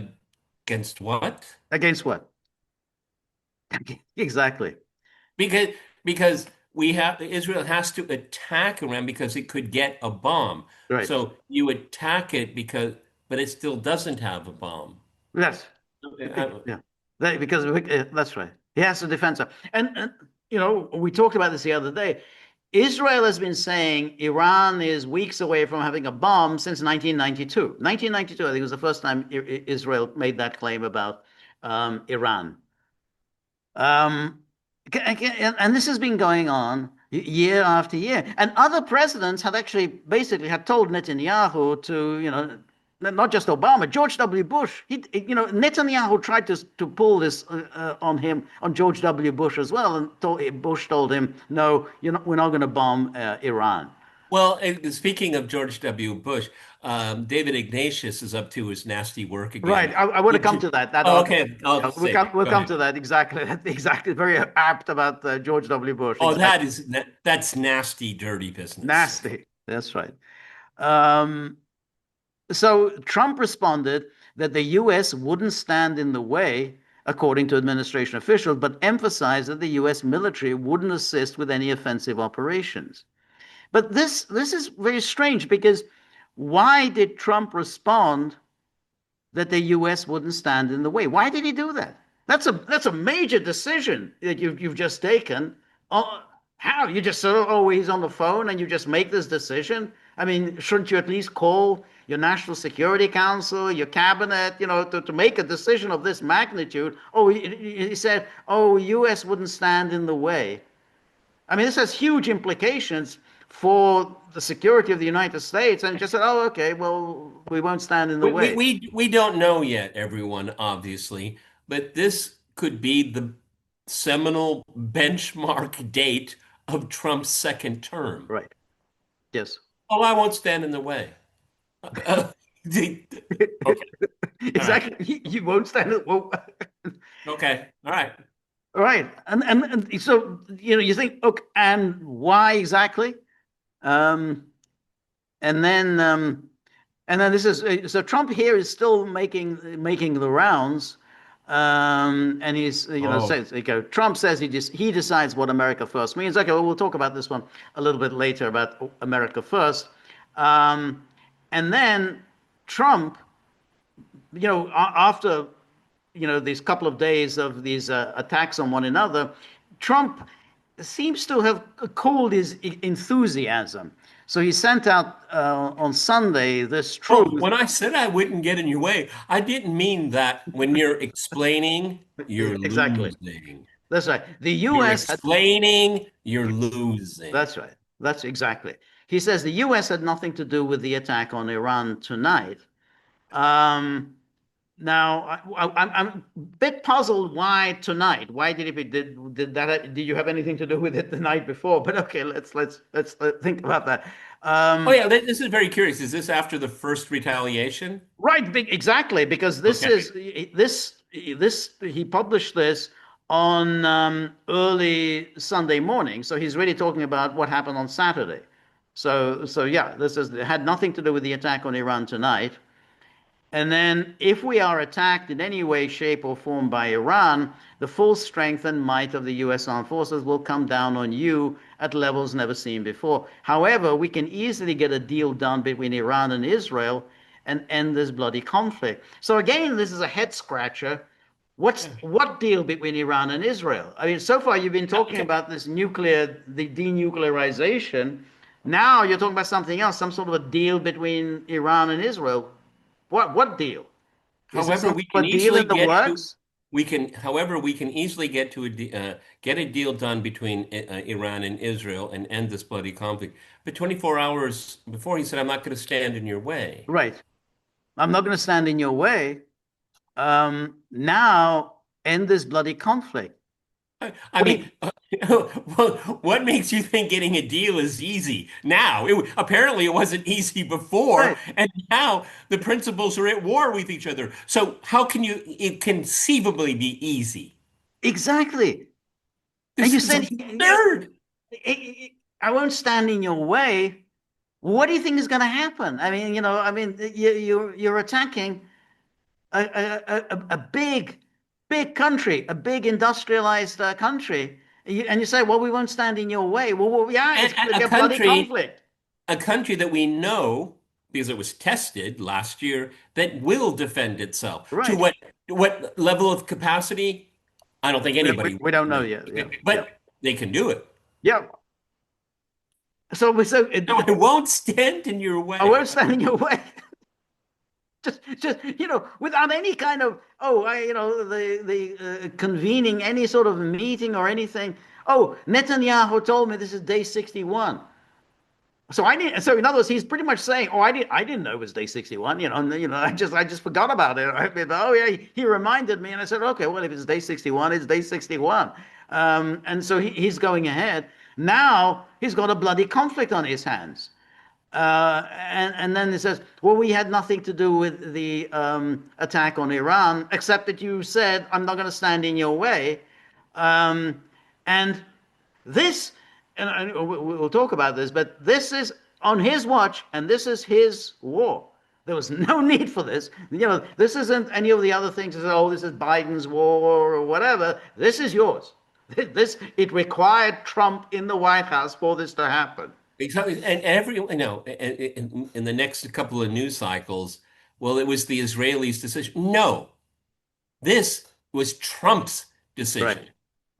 against what? Against what? Exactly. Because because we have Israel has to attack Iran because it could get a bomb. Right. So you attack it because, but it still doesn't have a bomb. Yes. Uh, Yeah. Because that's right. He has to defend himself. And we talked about this the other day. Israel has been saying Iran is weeks away from having a bomb since 1992. 1992, I think, was the first time Israel made that claim about Iran. Um, and this has been going on year after year. And other presidents had actually basically had told Netanyahu to, not just Obama, George W. Bush. Netanyahu tried to pull this on him, on George W. Bush as well. And Bush told him, no, we're not going to bomb Iran. well, speaking of George W. Bush, David Ignatius is up to his nasty work Right. again. I want to Did come you- to that. That Oh, argument. okay. I'll Yeah, we'll save come, it. we'll Go come ahead. to that exactly. Exactly. Very apt about George W. Bush. Oh, Exactly. that's nasty, dirty business. Nasty. That's right. Um, so Trump responded that the U.S. wouldn't stand in the way, according to administration officials, but emphasized that the U.S. military wouldn't assist with any offensive operations. But this is very strange because why did Trump respond that the U.S. wouldn't stand in the way? Why did he do that? That's a major decision that you've just taken. Oh, how you just sort of he's on the phone and you just make this decision? I mean, shouldn't you at least call your National Security Council, your cabinet, to make a decision of this magnitude? Oh, he said, oh, U.S. wouldn't stand in the way. I mean, this has huge implications for the security of the United States. And he just said, oh, okay, well, we won't stand in the way. We don't know yet, everyone, obviously, but this could be the seminal benchmark date of Trump's second term. Right. Yes. Oh, I won't stand in the way. Uh, the- okay, all right, Exactly. You won't stand it. Well, okay, all right. right. And so, you think, okay, and why exactly? Um, and then, this is so Trump here is still making the rounds. And he's, Oh, says, Trump says he decides what America first means. Okay, well, we'll talk about this one a little bit later about America first. And then Trump after these couple of days of these attacks on one another, Trump seems to have cooled his enthusiasm. So he sent out on Sunday this Oh, truth. when I said I wouldn't get in your way, I didn't mean that when you're explaining, you're Exactly. losing. That's right. The You're U.S. had, explaining, you're losing. that's right. That's exactly. He says the U.S. had nothing to do with the attack on Iran tonight. Um, Now, I'm a bit puzzled why tonight. Why did you have anything to do with it the night before? But okay, let's think about that. Oh Um, yeah, this is very curious. Is this after the first retaliation? right, exactly, because Okay. this he published this on early Sunday morning, so he's really talking about what happened on Saturday. So yeah, this is it had nothing to do with the attack on Iran tonight. And then, if we are attacked in any way, shape, or form by Iran, the full strength and might of the U.S. armed forces will come down on you at levels never seen before. However, we can easily get a deal done between Iran and Israel and end this bloody conflict. So, again, this is a head scratcher. What deal between Iran and Israel? I mean, so far you've been talking Okay. about the denuclearization. Now you're talking about something else, some sort of a deal between Iran and Israel. What deal? Is there However, some we sort can of a deal easily in the get to works? however, we can easily get to get a deal done between Iran and Israel and end this bloody conflict. But 24 hours before, he said, "I'm not going to stand in your way." Right. I'm not going to stand in your way. Now end this bloody conflict. I What do mean, you, well, what makes you think getting a deal is easy now? Apparently, it wasn't easy before, right. and now the principals are at war with each other. So, how can it conceivably be easy? Exactly. And This you is said, absurd. I won't stand in your way. What do you think is going to happen? You're attacking a big country, a big industrialized country. And you say, well, we won't stand in your way. Well, yeah, it's And going to a be a bloody country, conflict. a country that we know, because it was tested last year, that will defend itself. To Right. what level of capacity? I don't think We don't, we, anybody we will don't know know. yet. Yeah. Yeah. But they can do it. Yeah. So No, I won't stand in your I way. won't stand in your way. Just without any kind of the convening any sort of meeting or anything. Oh, Netanyahu told me this is day 61. So I didn't. So in other words, he's pretty much saying, "Oh, I didn't know it was day 61." I just forgot about it. Oh yeah, he reminded me, and I said, "Okay, well, if it's day 61, it's day 61." And so he's going ahead. Now he's got a bloody conflict on his hands. And then he says, "Well, we had nothing to do with the attack on Iran, except that you said I'm not going to stand in your way." Um, and this, and we'll talk about this, but this is on his watch, and this is his war. There was no need for this. This isn't any of the other things. Oh, this is Biden's war or whatever. This is yours. It required Trump in the White House for this to happen. Exactly. And in the next couple of news cycles, well, it was the Israelis' decision. No, this was Trump's Right. decision.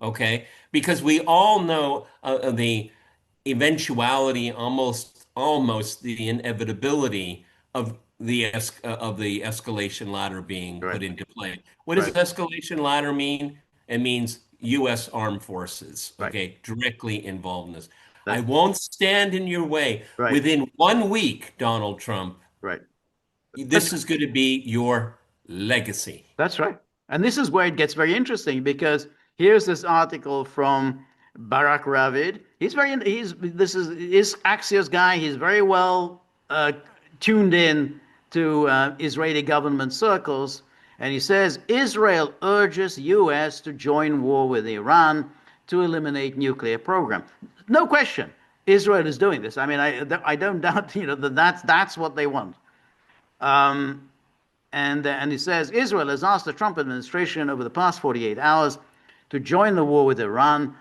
Okay, because we all know the eventuality, almost the inevitability of the escalation ladder being Right. put into play. What does Right. escalation ladder mean? It means U.S. armed forces, Right. okay, directly involved in this. I That. won't stand in your way. Right. Within 1 week, Donald Trump, Right. That's this is going to be your legacy. that's right. And this is where it gets very interesting because here's this article from Barak Ravid. He's this is Axios guy. He's very well tuned in to Israeli government circles, and he says Israel urges U.S. to join war with Iran to eliminate nuclear program. No question, Israel is doing this. I mean, I don't doubt that that's what they want. Um, and he says Israel has asked the Trump administration over the past 48 hours to join the war with Iran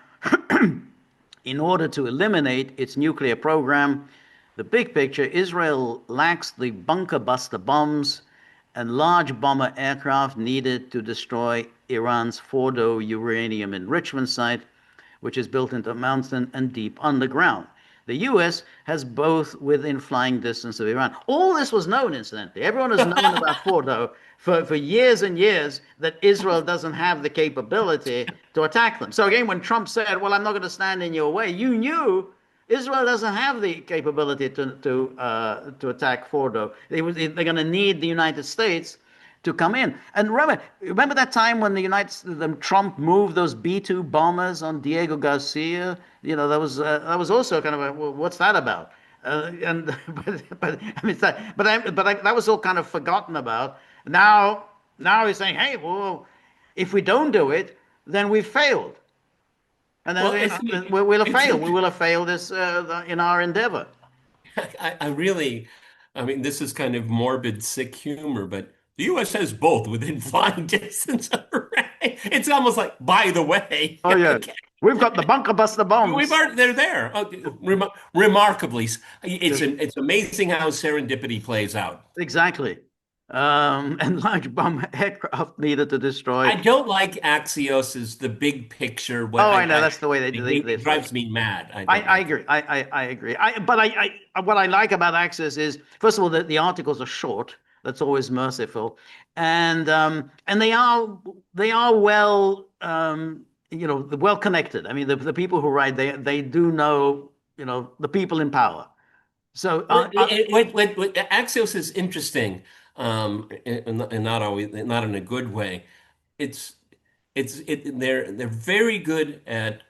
in order to eliminate its nuclear program. The big picture: Israel lacks the bunker buster bombs and large bomber aircraft needed to destroy Iran's Fordo uranium enrichment site, which is built into a mountain and deep underground. The U.S. has both within flying distance of Iran. All this was known, incidentally. Everyone has known about Fordo for years and years that Israel doesn't have the capability to attack them. So again, when Trump said, well, I'm not going to stand in your way, you knew Israel doesn't have the capability to attack Fordo. They're going to need the United States to come in. And remember that time when Trump moved those B-2 bombers on Diego Garcia? You know, that was also kind of a, well, what's that about? And but I mean, that was all kind of forgotten about. Now, now he's saying, hey, well, if we don't do it, then we've failed, and then Well, we'll have it's failed. We will have failed this in our endeavor. I really, I mean, this is kind of morbid, sick humor, but the U.S. has both within flying distance. Right? It's almost like, by the way, Oh yeah, okay, we've got the bunker buster we've bombs. already, they're there. Remarkably, it's amazing how serendipity plays out. Exactly. And large bomb aircraft needed to destroy. I don't like Axios as the big picture. What Oh, I know that's the way they it throw it. drives me mad. I don't I like it. agree. I agree. But what I like about Access is, first of all, the articles are short. That's always merciful, and they are well well connected. I mean, the people who write they do know the people in power. So Axios is interesting, and not always not in a good way. It's they're very good at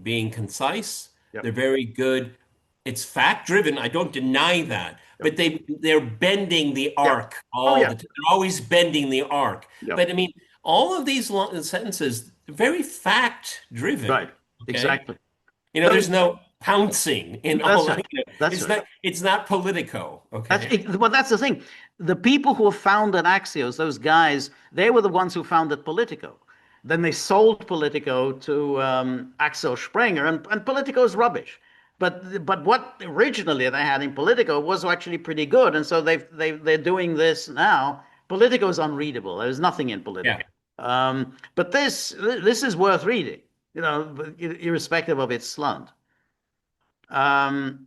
being concise. yep, They're very good. It's fact driven. I don't deny that, yep, but they're bending the yep. arc Oh all yeah, the time. They're always bending the arc. yep. But I mean, all of these long sentences, they're very fact driven. Right, Okay. exactly. There's Those no pouncing in that's all. right. That's right. It's not Politico. Okay. Well, that's the thing. The people who founded Axios, those guys, they were the ones who founded Politico. Then they sold Politico to Axel Springer, and Politico is rubbish. But what originally they had in Politico was actually pretty good, and so they're doing this now. Politico is unreadable. There's nothing in Yeah. Politico. But this is worth reading, irrespective of its slant. Um,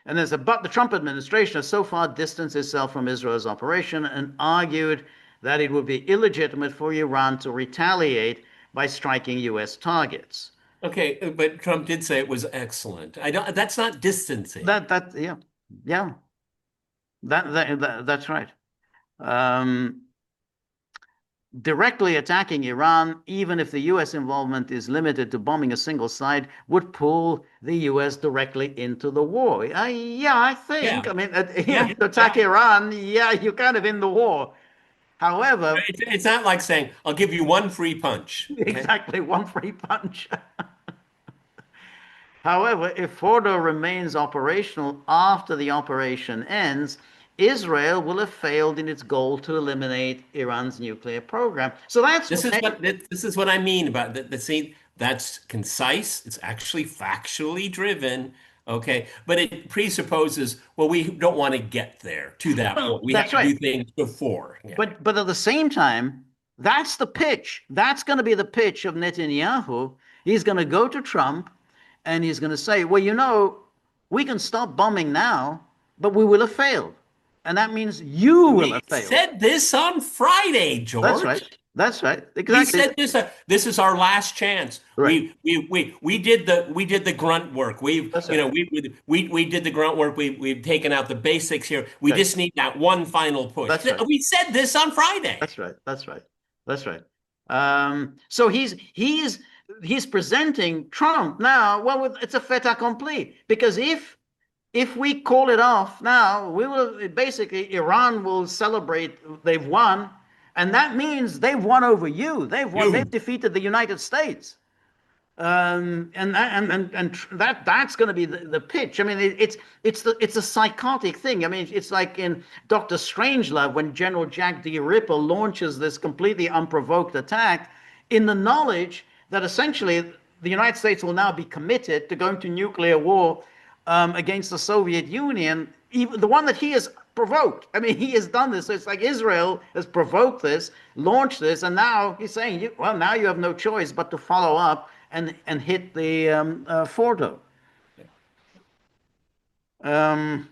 and but the Trump administration has so far distanced itself from Israel's operation and argued that it would be illegitimate for Iran to retaliate by striking U.S. targets. Okay, but Trump did say it was excellent. I don't, that's not distancing. Yeah, yeah, that's right. Um, Directly attacking Iran, even if the U.S. involvement is limited to bombing a single site, would pull the U.S. directly into the war. Yeah, I think. Yeah. I mean, Yeah. to attack Yeah. Iran, yeah, you're kind of in the war. However, It's not like saying, I'll give you one free punch. Okay. exactly one free punch. However, if Fordo remains operational after the operation ends, Israel will have failed in its goal to eliminate Iran's nuclear program. So that's This is what I mean about see, that's concise. It's actually factually driven. Okay. But it presupposes, well, we don't want to get there to that well, point. We have that's to right. do things before. Yeah. But at the same time, that's the pitch. That's going to be the pitch of Netanyahu. He's going to go to Trump and he's going to say, well, we can stop bombing now, but we will have failed. And that means you will We have failed. said this on Friday, That's right. George. That's right. We Exactly. said this. This is our last chance. Right. We did the grunt work. That's right. We did the grunt work. We've taken out the basics here. We Okay. just need that one final push. That's right. We said this on Friday. That's right. That's right. That's right. So he's presenting Trump now. Well, it's a fait accompli because if we call it off now, we will basically Iran will celebrate they've won, and that means they've won over you. They've won. They've You. defeated the United States. That's going to be the pitch. I mean, it's a psychotic thing. I mean, it's like in Doctor Strangelove when General Jack D. Ripper launches this completely unprovoked attack, in the knowledge that essentially the United States will now be committed to going to nuclear war against the Soviet Union, even the one that he has provoked. I mean, he has done this. So it's like Israel has provoked this, launched this, and now he's saying, well, now you have no choice but to follow up and hit the Fordo. Um,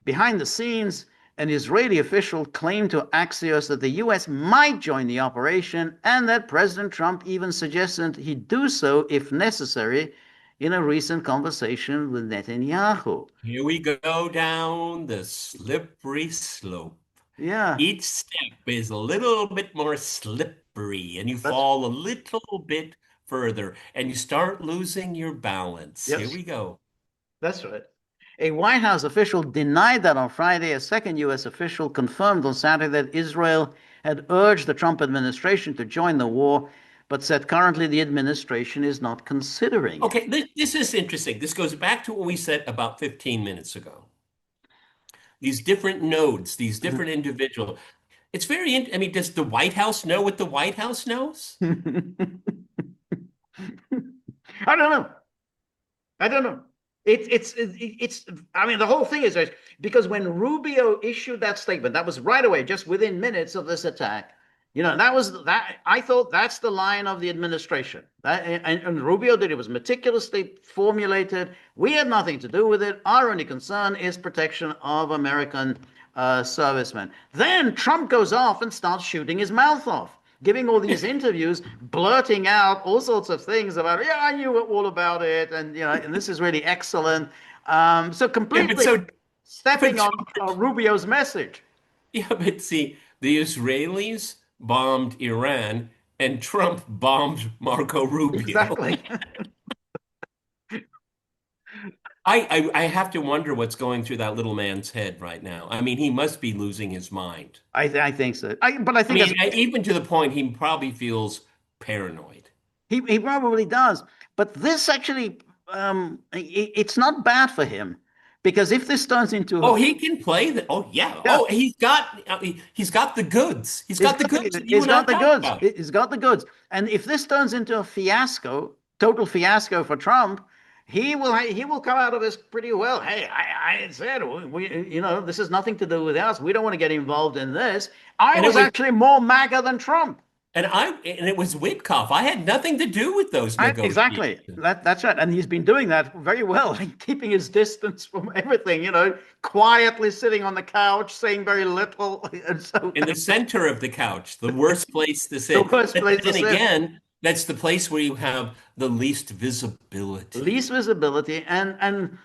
Behind the scenes, an Israeli official claimed to Axios that the US might join the operation and that President Trump even suggested he'd do so if necessary in a recent conversation with Netanyahu. Here we go down the slippery slope. Yeah, Each step is a little bit more slippery, and you that's fall a little bit further, and you start losing your balance. Here yes, we go. that's right. A White House official denied that on Friday. A second U.S. official confirmed on Saturday that Israel had urged the Trump administration to join the war, but said currently the administration is not considering it. Okay, this is interesting. This goes back to what we said about 15 minutes ago. These different nodes, these different individuals. It's I mean, does the White House know what the White House knows? I don't know. I don't know. It's. I mean, the whole thing is because when Rubio issued that statement, that was right away, just within minutes of this attack. That was that. I thought that's the line of the administration. And Rubio did it was meticulously formulated. We had nothing to do with it. Our only concern is protection of American servicemen. Then Trump goes off and starts shooting his mouth off, giving all these interviews, blurting out all sorts of things about, yeah, I knew all about it, and this is really excellent. So Yeah, but completely so, stepping but on Rubio's message. yeah, but see, the Israelis bombed Iran and Trump bombed Marco Rubio. Exactly. I have to wonder what's going through that little man's head right now. I mean, he must be losing his mind. I think so. But I I think mean, even to the point he probably feels paranoid. he probably does. But this actually, it's not bad for him because if this turns into a Oh, he can play the. Oh, yeah. yeah, Oh, he's got the goods. He's He's got the got goods that you he's and I got the talked goods. about. He's got the goods. And if this turns into a fiasco, total fiasco for Trump, he will come out of this pretty well. Hey, I said this has nothing to do with us. We don't want to get involved in this. I And it was was actually more MAGA than Trump. and it was Witkoff. I had nothing to do with those Exactly. negotiations. That's right. And he's been doing that very well, keeping his distance from everything, quietly sitting on the couch, saying very little. And so In the center of the couch, the worst place to the sit. worst But place to then sit. again, that's the place where you have the least Least visibility. visibility, and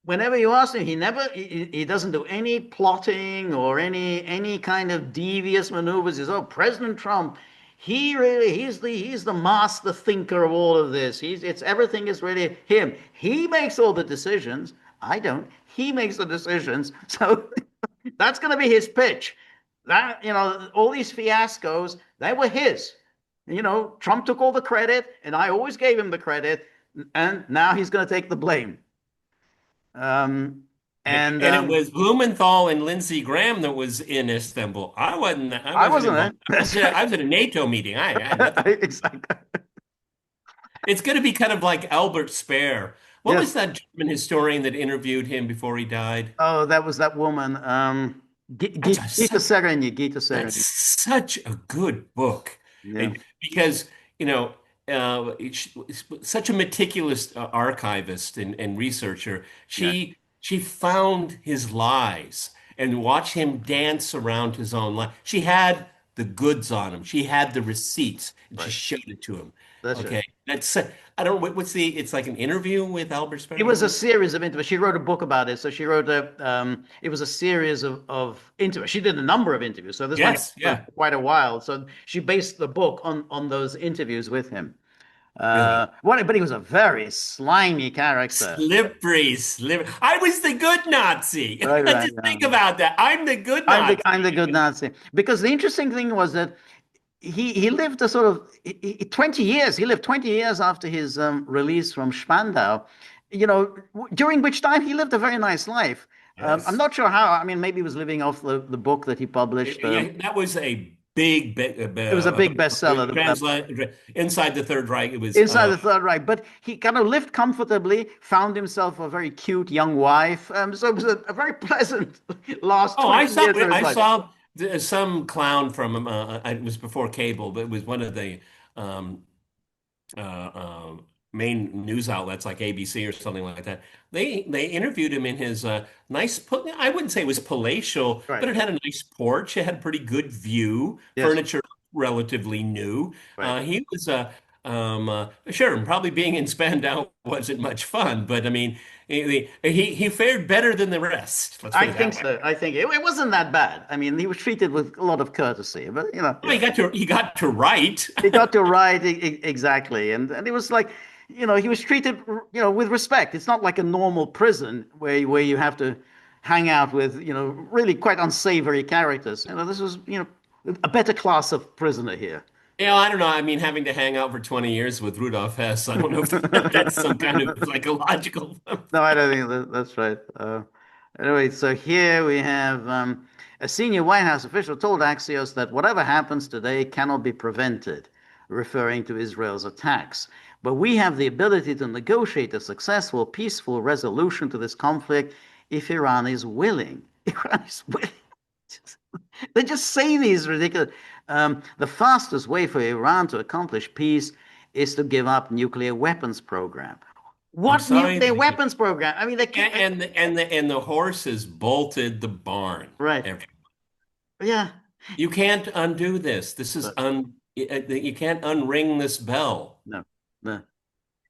whenever you ask him, he doesn't do any plotting or any kind of devious maneuvers. He's President Trump. He's the master thinker of all of this. It's everything is really him. He makes all the decisions. I don't. He makes the decisions. So that's going to be his pitch. That all these fiascos, they were his. Trump took all the credit, and I always gave him the credit, and now he's going to take the blame. Um, and And it was Blumenthal and Lindsey Graham that was in Istanbul. I wasn't. I I wasn't wasn't involved. there. That's right. I was at a NATO meeting. I had nothing. Exactly. It's going to be kind of like Albert Speer. What Yes. was that German historian that interviewed him before he died? Oh, that was that woman. That's Gita that's Sereny. such a good book, Yeah. and because you know, such a meticulous archivist and researcher, Yeah. she found his lies and watched him dance around his own life. She had the goods on him. She had the receipts, and she Right. showed it to him. That's right. Okay, that's I don't know what's the. It's like an interview with Albert Speer. It was a series of interviews. She wrote a book about it. So she wrote it was a series of interviews. She did a number of interviews. So this Yes, went yeah, for quite a while. So she based the book on those interviews with him. really. But he was a very slimy character. Slippery. I was the good Nazi. Right, right, Just yeah. think about that. I'm the good I'm the Nazi. good Nazi. Because the interesting thing was that he lived a sort of 20 years. He lived 20 years after his release from Spandau, during which time he lived a very nice life. I'm Yes. not sure how. I mean, maybe he was living off the book that he published. Yeah, that was a big It was a big bestseller. translate inside the Third Reich. It was Inside the Third Reich, but he kind of lived comfortably, found himself a very cute young wife. So it was a very pleasant last oh, 20 years of his I life. saw some clown from it was before cable, but it was one of the um, uh, uh, main news outlets like ABC or something like that. They interviewed him in his I wouldn't say it was palatial, Right. but it had a nice porch. It had a pretty good view. Yes. Furniture relatively new. Right. He was sure, probably being in Spandau wasn't much fun, but I mean he fared better than the rest. Let's put I it think that way. so. I think it wasn't that bad. I mean, he was treated with a lot of courtesy, but Well, yeah. he got to write. He got to ride exactly, and it was like, he was treated, with respect. It's not like a normal prison where you have to hang out with, really quite unsavory characters. This was, a better class of prisoner here. Yeah, I don't know. I mean, having to hang out for 20 years with Rudolf Hess, I don't know if that's some kind of psychological. No, I don't think that's right. Anyway, so here we have a senior White House official told Axios that whatever happens today cannot be prevented, referring to Israel's attacks. But we have the ability to negotiate a successful, peaceful resolution to this conflict if Iran is willing. Iran is willing. They just say these ridiculous. The fastest way for Iran to accomplish peace is to give up nuclear weapons program. I'm What sorry. nuclear weapons program? I mean, they can't. And the horses bolted the barn. Right. Yeah. You can't undo this. This is you can't unring this bell. No. No.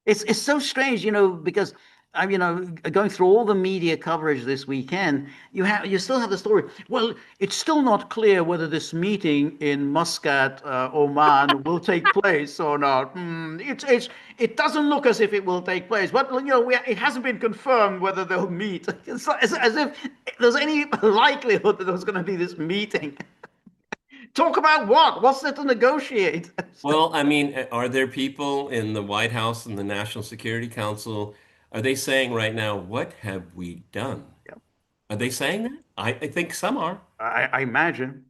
It's so strange, because I'm, going through all the media coverage this weekend. You still have the story. Well, it's still not clear whether this meeting in Muscat, Oman, will take place or not. It doesn't look as if it will take place, but it hasn't been confirmed whether they'll meet. It's as if there's any likelihood that there's going to be this meeting. Talk about what? What's there to negotiate? Well, I mean, are there people in the White House and the National Security Council? Are they saying right now, what have we done? Are they saying that? I think some are. I imagine.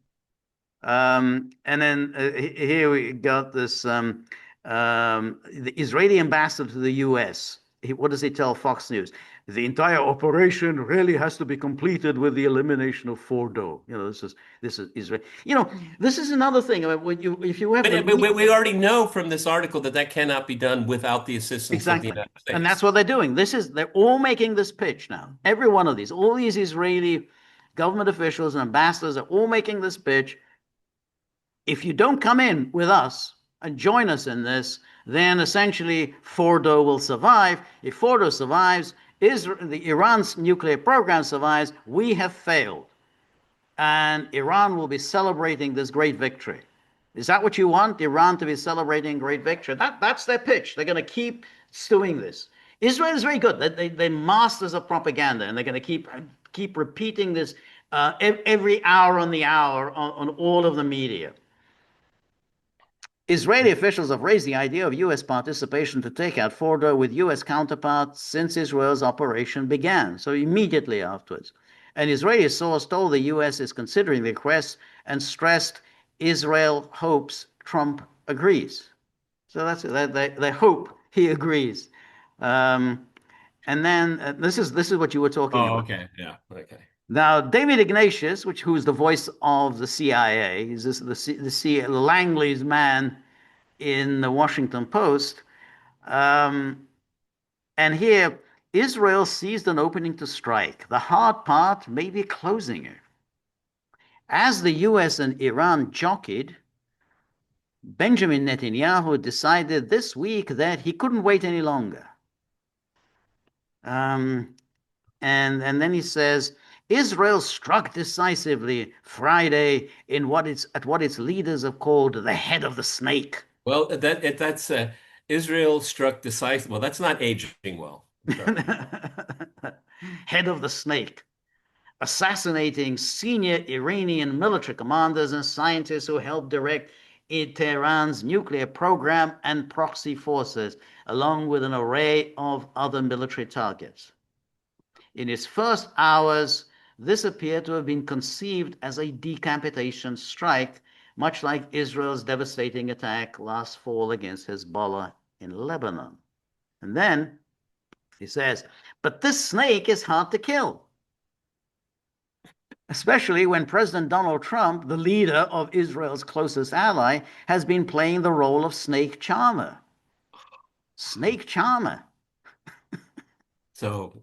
And then here we got this the Israeli ambassador to the U.S. What does he tell Fox News? The entire operation really has to be completed with the elimination of Fordo. This is Israel. This is another thing. I mean, if you have the But we already know from this article that that cannot be done without the assistance of the exactly, United and that's States. what they're doing. They're all making this pitch now. Every one of these, all these Israeli government officials and ambassadors are all making this pitch. If you don't come in with us and join us in this, then essentially Fordo will survive. If Fordo survives, Iran's nuclear program survives, we have failed. And Iran will be celebrating this great victory. Is that what you want? Iran to be celebrating great victory? That's their pitch. They're going to keep doing this. Israel is very good. They're masters of propaganda, and they're going to keep repeating this every hour on the hour on all of the media. Israeli officials have raised the idea of U.S. participation to take out Fordo with U.S. counterparts since Israel's operation began, so immediately afterwards. An Israeli source told the U.S. is considering the request and stressed Israel hopes Trump agrees. So that's it. They hope he agrees. And then this is what you were talking Oh, about. okay. Yeah. Okay. Now, David Ignatius, who's the voice of the CIA, he's Langley's man in the Washington Post. And here, Israel seized an opening to strike. The hard part may be closing it. As the US and Iran jockeyed, Benjamin Netanyahu decided this week that he couldn't wait any longer. And then he says, Israel struck decisively Friday in what its leaders have called the head of the snake. Well, that's Israel struck decisive. Well, that's not aging well. I'm sorry. Head of the snake, assassinating senior Iranian military commanders and scientists who helped direct Tehran's nuclear program and proxy forces, along with an array of other military targets. In its first hours, this appeared to have been conceived as a decapitation strike, much like Israel's devastating attack last fall against Hezbollah in Lebanon. And then he says, but this snake is hard to kill, especially when President Donald Trump, the leader of Israel's closest ally, has been playing the role of snake charmer. Snake charmer. So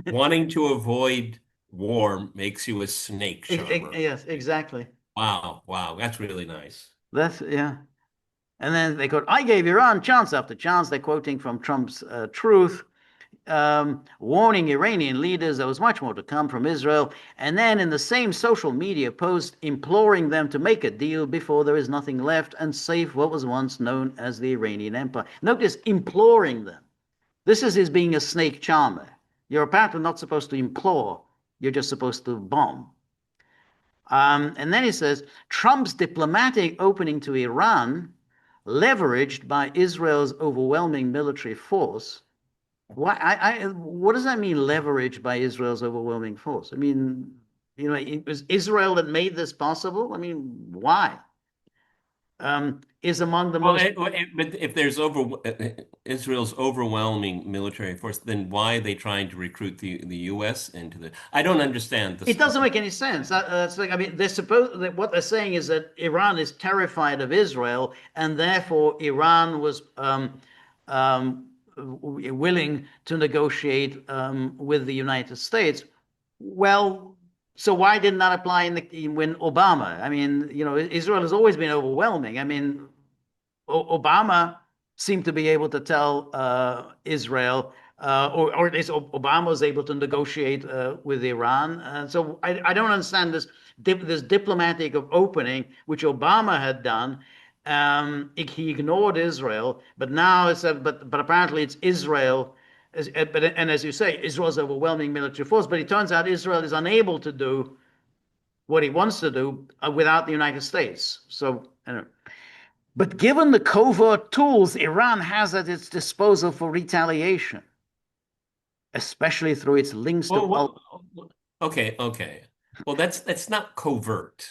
wanting to avoid war makes you a snake charmer. Yes, exactly. Wow, wow, that's really nice. That's, yeah. And then they quote, I gave Iran chance after chance. They're quoting from Trump's Truth, warning Iranian leaders there was much more to come from Israel. And then in the same social media post, imploring them to make a deal before there is nothing left and save what was once known as the Iranian Empire. Notice imploring them. This is his being a snake charmer. You're apparently not supposed to implore, you're just supposed to bomb. And then he says Trump's diplomatic opening to Iran, leveraged by Israel's overwhelming military force. What does that mean, leveraged by Israel's overwhelming force? I mean, it was Israel that made this possible. I mean, why? Is among the Well, most. but if there's Israel's overwhelming military force, then why are they trying to recruit the U.S. into the? I don't understand this. It doesn't make any sense. That's like, I mean, what they're saying is that Iran is terrified of Israel, and therefore Iran was willing to negotiate with the United States. Well, so why didn't that apply when Obama? I mean, Israel has always been overwhelming. I mean, Obama seemed to be able to tell Israel, or at least Obama was able to negotiate with Iran. And so I don't understand this diplomatic opening, which Obama had done. He ignored Israel, but now it's but apparently it's Israel. And as you say, Israel's overwhelming military force. But it turns out Israel is unable to do what he wants to do without the United States. So, but given the covert tools Iran has at its disposal for retaliation, especially through its links to okay, okay. Well, that's not covert.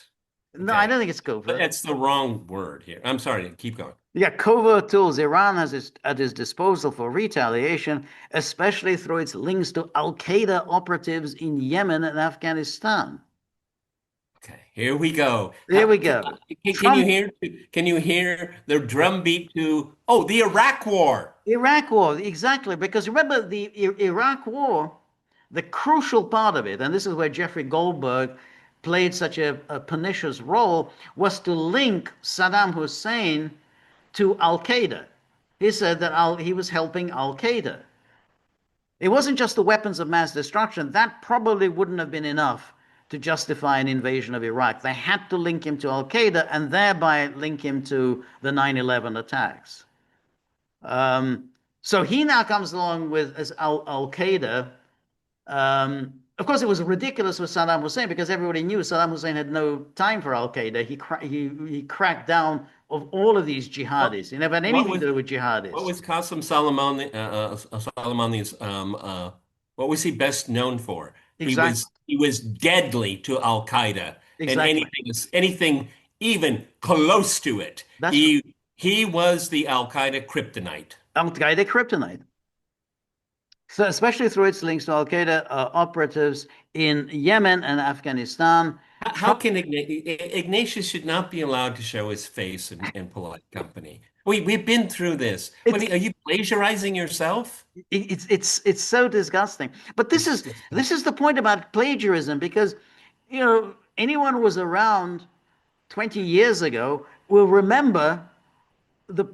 No, I Okay, don't think it's but covert. that's the wrong word here. I'm sorry. Keep going. Yeah, covert tools Iran has at its disposal for retaliation, especially through its links to Al Qaeda operatives in Yemen and Afghanistan. Okay, here we go. There we go. Can you Trump, hear? Can you hear the drumbeat to? Oh, the Iraq War. Iraq War, exactly. Because remember, the Iraq War, the crucial part of it, and this is where Jeffrey Goldberg played such a pernicious role, was to link Saddam Hussein to Al Qaeda. He said that he was helping Al Qaeda. It wasn't just the weapons of mass destruction. That probably wouldn't have been enough to justify an invasion of Iraq. They had to link him to Al Qaeda and thereby link him to the 9/11 attacks. So he now comes along with as Al Qaeda. Of course, it was ridiculous with Saddam Hussein because everybody knew Saddam Hussein had no time for Al Qaeda. He cracked down of all of these What jihadis. He never had what anything was to do with what jihadis. was Soleimani's what was he best known for? Exactly. He was deadly to Al Qaeda and Exactly. anything even close to it. That's He was the Al Qaeda kryptonite. Al Qaeda kryptonite. So especially through its links to Al Qaeda operatives in Yemen and Afghanistan. How can Ignatius should not be allowed to show his face in polite company? We've been through this. It's Are you plagiarizing yourself? it's so disgusting. But this It's is disgusting. this is the point about plagiarism because anyone who was around 20 years ago will remember the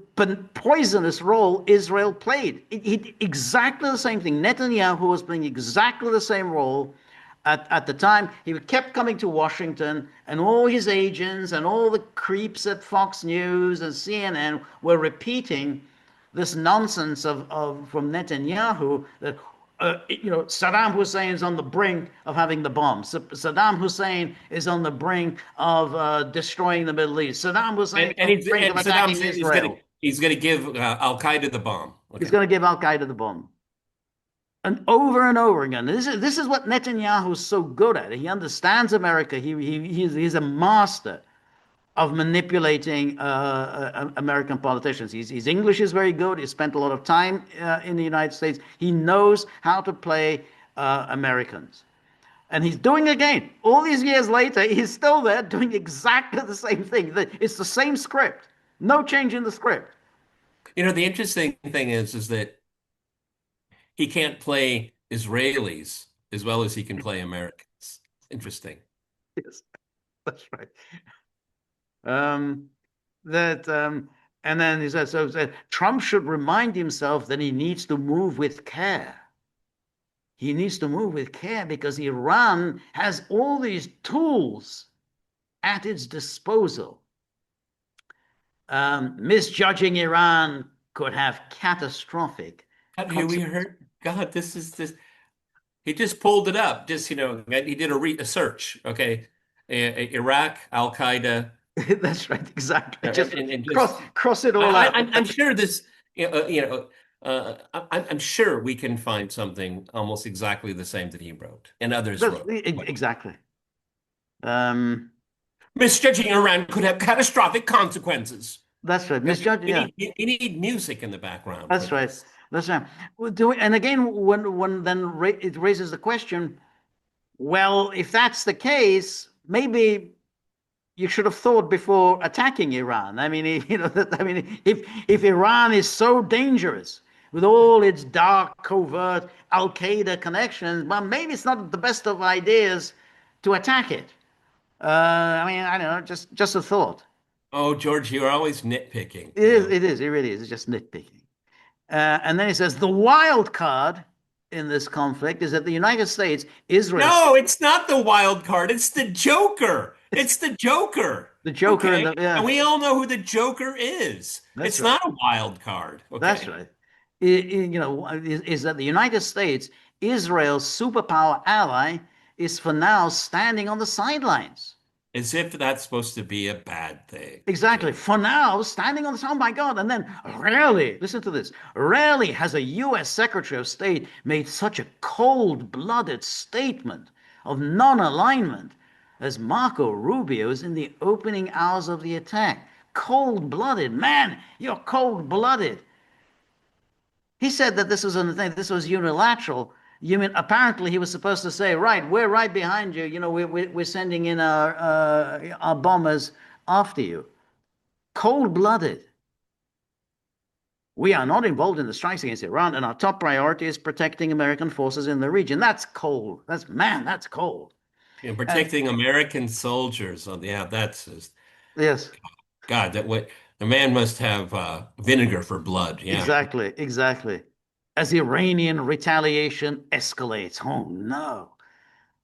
poisonous role Israel played. Exactly the same thing. Netanyahu was playing exactly the same role at the time. He kept coming to Washington, and all his agents and all the creeps at Fox News and CNN were repeating this nonsense from Netanyahu that Saddam Hussein is on the brink of having the bomb. Saddam Hussein is on the brink of destroying the Middle East. Saddam Hussein is on the brink And of Saddam attacking Hussein Israel. he's gonna give Al Qaeda the bomb. He's Okay. going to give Al Qaeda the bomb. And over again. This is what Netanyahu is so good at. He understands America. He's a master of manipulating American politicians. His English is very good. He spent a lot of time in the United States. He knows how to play Americans. And he's doing again. All these years later, he's still there doing exactly the same thing. It's the same script. No change in the script. You know, the interesting thing is that he can't play Israelis as well as he can play Americans. Interesting. Yes, that's right. Um, that and then he says, so Trump should remind himself that he needs to move with care. He needs to move with care because Iran has all these tools at its disposal. Misjudging Iran could have catastrophic Have you we consequences. heard? God, this is this. He just pulled it up. Just, he did a search. Okay. Iraq, Al Qaeda, That's right, exactly. Just and just cross it all out. I'm sure this, I'm sure we can find something almost exactly the same that he wrote and others wrote. Exactly. Um, Misjudging Iran could have catastrophic consequences. that's right. We Misjudging, yeah. need music in the background for That's right. this. That's right. And again, when then it raises the question, well, if that's the case, maybe you should have thought before attacking Iran. I mean, I mean, if Iran is so dangerous with all its dark, covert Al Qaeda connections, well, maybe it's not the best of ideas to attack it. I mean, I don't know, just a thought. Oh, George, you're always nitpicking, It is, it is, it really is. It's just nitpicking. And then he says the wild card in this conflict is that the United States, Israel, No, it's not the wild card. It's the Joker. It's the Joker. the Joker, and Okay. the And yeah, we all know who the Joker is. that's It's right, not a wild card. that's Okay. right. Is that the United States, Israel's superpower ally, is for now standing on the sidelines. As if that's supposed to be a bad thing. Exactly. For now, standing on the oh my God. And then rarely, listen to this, rarely has a US Secretary of State made such a cold-blooded statement of non-alignment as Marco Rubio's in the opening hours of the attack. Cold-blooded. Man, you're cold-blooded. He said that this was a thing, this was unilateral. You mean apparently he was supposed to say, right, we're right behind you. You know, we're sending in our bombers after you. Cold-blooded. We are not involved in the strikes against Iran, and our top priority is protecting American forces in the region. That's cold. That's cold. And Protecting American soldiers. Oh, yeah, that's just, yes, God, that what the man must have vinegar for blood. Yeah. exactly. As Iranian retaliation escalates, oh no.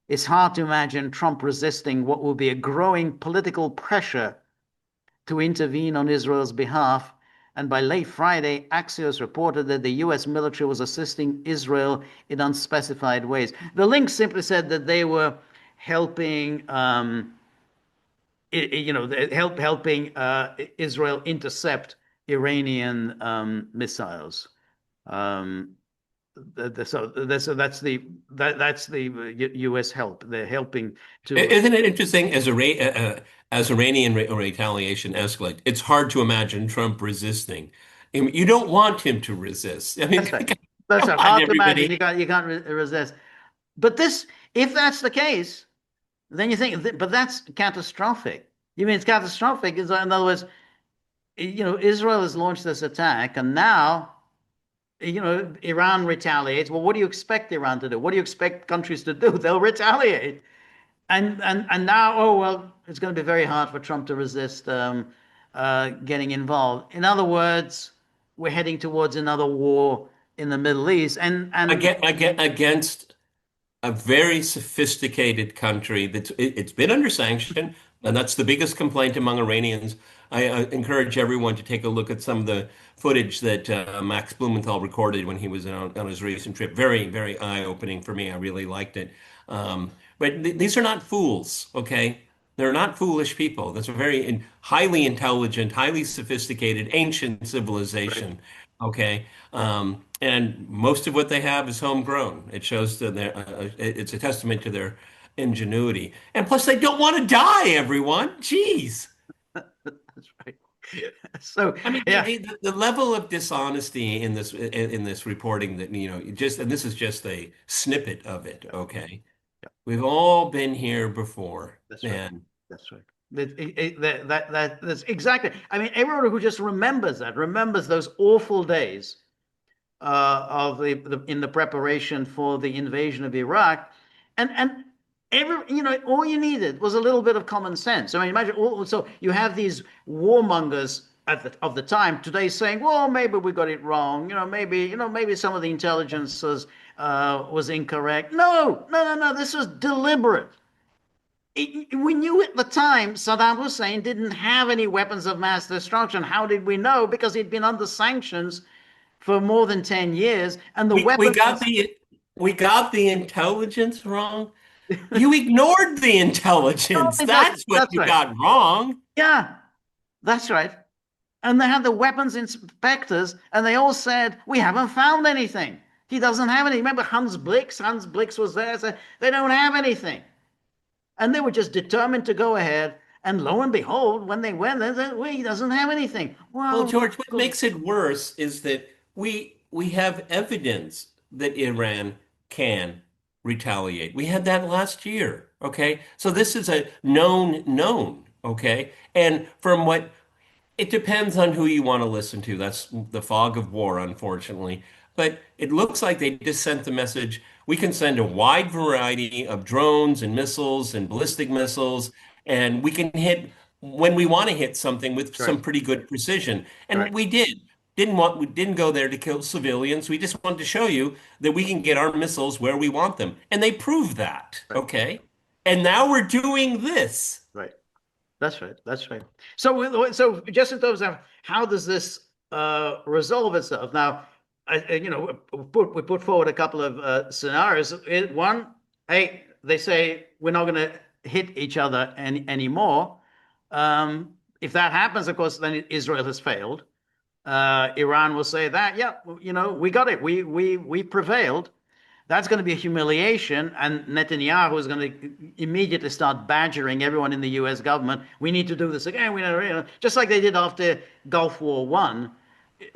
It's hard to imagine Trump resisting what will be a growing political pressure to intervene on Israel's behalf. And by late Friday, Axios reported that the US military was assisting Israel in unspecified ways. The link simply said that they were helping, helping Israel intercept Iranian missiles. Um, so that's the U.S. help. They're helping to Isn't it interesting as Iranian retaliation escalates? It's hard to imagine Trump resisting. I mean, you don't want him to resist. I mean, That's right. That's come right. on, Hard to imagine. everybody. You can't resist. But this, if that's the case, then you think, but that's catastrophic. You mean it's catastrophic? Is in other words, Israel has launched this attack, and now, Iran retaliates. Well, what do you expect Iran to do? What do you expect countries to do? They'll retaliate. And now, oh well, it's going to be very hard for Trump to resist getting involved. In other words, we're heading towards another war in the Middle East, and Against a very sophisticated country it's been under sanction, and that's the biggest complaint among Iranians. I encourage everyone to take a look at some of the footage that Max Blumenthal recorded when he was on his recent trip. Very, very eye-opening for me. I really liked it. But these are not fools, okay? They're not foolish people. That's a highly intelligent, highly sophisticated, ancient right. civilization, okay? And most of what they have is homegrown. It shows that it's a testament to their ingenuity. And plus, they don't want to die, everyone. Jeez. So I mean, yeah, the level of dishonesty in this reporting that just and this is just a snippet of it. yeah, Okay, yeah, we've all been here before, that's right. and That's right. That's exactly. I mean, everyone who just remembers that, remembers those awful days of in the preparation for the invasion of Iraq, and all you needed was a little bit of common sense. I mean, imagine. So you have these warmongers of the time today saying, "Well, maybe we got it wrong. Maybe some of the intelligence was incorrect." No, no, no, no. This was deliberate. We knew at the time Saddam Hussein didn't have any weapons of mass destruction. How did we know? Because he'd been under sanctions for more than 10 years, and the we weapons. got the intelligence wrong. You ignored the intelligence. That's what That's you right. got wrong. Yeah, that's right. And they had the weapons inspectors, and they all said, "We haven't found anything. He doesn't have any." Remember Hans Blix? Hans Blix was there, said, "They don't have anything." And they were just determined to go ahead. And lo and behold, when they went, they said, "Well, he doesn't have anything." Well, Well, George, what makes it worse is that we have evidence that Iran can retaliate. We had that last year, okay? So this is a known, okay? And from what it depends on who you want to listen to. That's the fog of war, unfortunately. But it looks like they just sent the message. We can send a wide variety of drones and missiles and ballistic missiles, and we can hit when we want to hit something with right, some pretty good precision. right, And we did. We didn't go there to kill civilians. We just wanted to show you that we can get our missiles where we want them. And they proved that, right, okay? And now we're doing this. right. That's right. That's right. So just in terms of how does this resolve itself? Now, we put forward a couple of scenarios. One, hey, they say we're not going to hit each other anymore. If that happens, of course, then Israel has failed. Iran will say that, yeah, we got it. We prevailed. That's going to be a humiliation, and Netanyahu is going to immediately start badgering everyone in the U.S. government. We need to do this again. Just like they did after Gulf War One,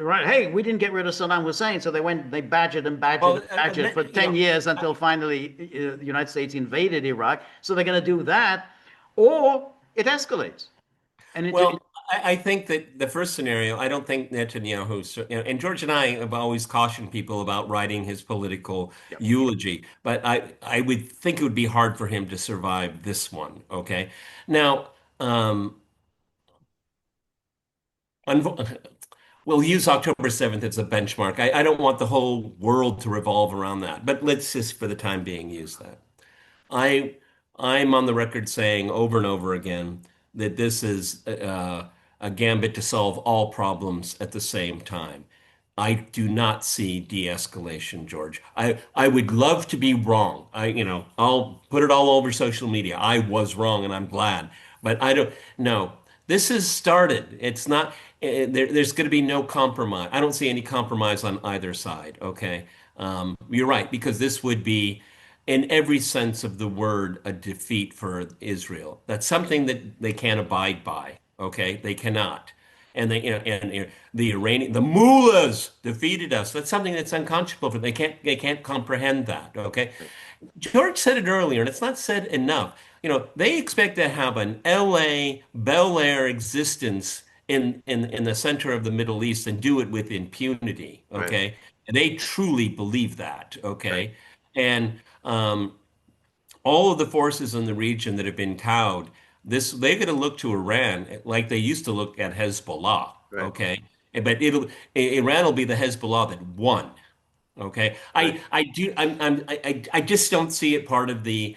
right? Hey, we didn't get rid of Saddam Hussein, so they badgered and badgered Well, and badgered for 10 years until finally the United States invaded Iraq. So they're going to do that, or it escalates. And well, I think that the first scenario, I don't think Netanyahu, and George and I have always cautioned people about writing his political yeah, eulogy, but I would think it would be hard for him to survive this one. Okay. Now, unvo- we'll use October 7th as a benchmark. I don't want the whole world to revolve around that, but let's just for the time being use that. I I'm on the record saying over and over again that this is a gambit to solve all problems at the same time. I do not see de-escalation, George. I would love to be wrong. I'll put it all over social media. I was wrong and I'm glad. But I don't no. This has started. It's not there's going to be no compromise. I don't see any compromise on either side, okay? You're right because this would be in every sense of the word, a defeat for Israel. That's something that they can't abide by. Okay, they cannot. And the Iranian, the mullahs defeated us. That's something that's unconscionable for them. They can't comprehend that. Okay, George said it earlier, and it's not said enough. They expect to have an L.A. Bel Air existence in the center of the Middle East and do it with impunity. right, Okay, and they truly believe that. right, Okay, and all of the forces in the region that have been cowed, they're going to look to Iran like they used to look at Hezbollah. right, Okay, but Iran will be the Hezbollah that won. Okay, right. I just don't see it part of the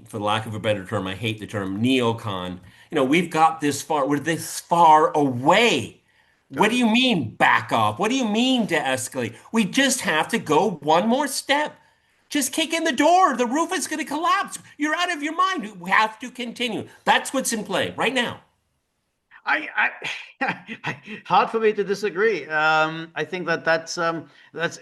for lack of a better term, I hate the term neocon. We've got this far, we're this far away. Yeah. What do you mean back off? What do you mean to escalate? We just have to go one more step. Just kick in the door. The roof is going to collapse. You're out of your mind. We have to continue. That's what's in play right now. Hard for me to disagree. I think that's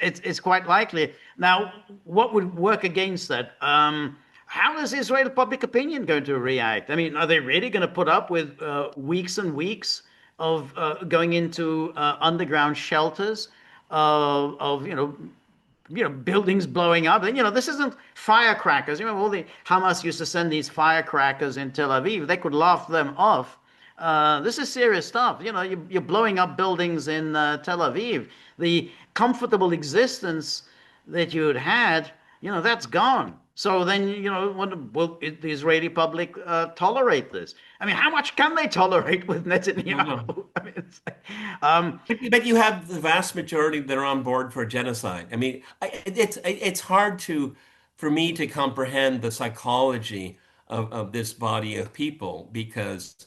it's quite likely. Now, what would work against that? How is Israel public opinion going to react? I mean, are they really going to put up with weeks and weeks of going into underground shelters, of buildings blowing up. And this isn't firecrackers. All the Hamas used to send these firecrackers in Tel Aviv. They could laugh them off. This is serious stuff. You're blowing up buildings in Tel Aviv. The comfortable existence that you'd had, that's gone. So then, will the Israeli public tolerate this? I mean, how much can they tolerate with No. Netanyahu? I mean, But you have the vast majority that are on board for genocide. I mean, it's hard for me to comprehend the psychology of this body of people because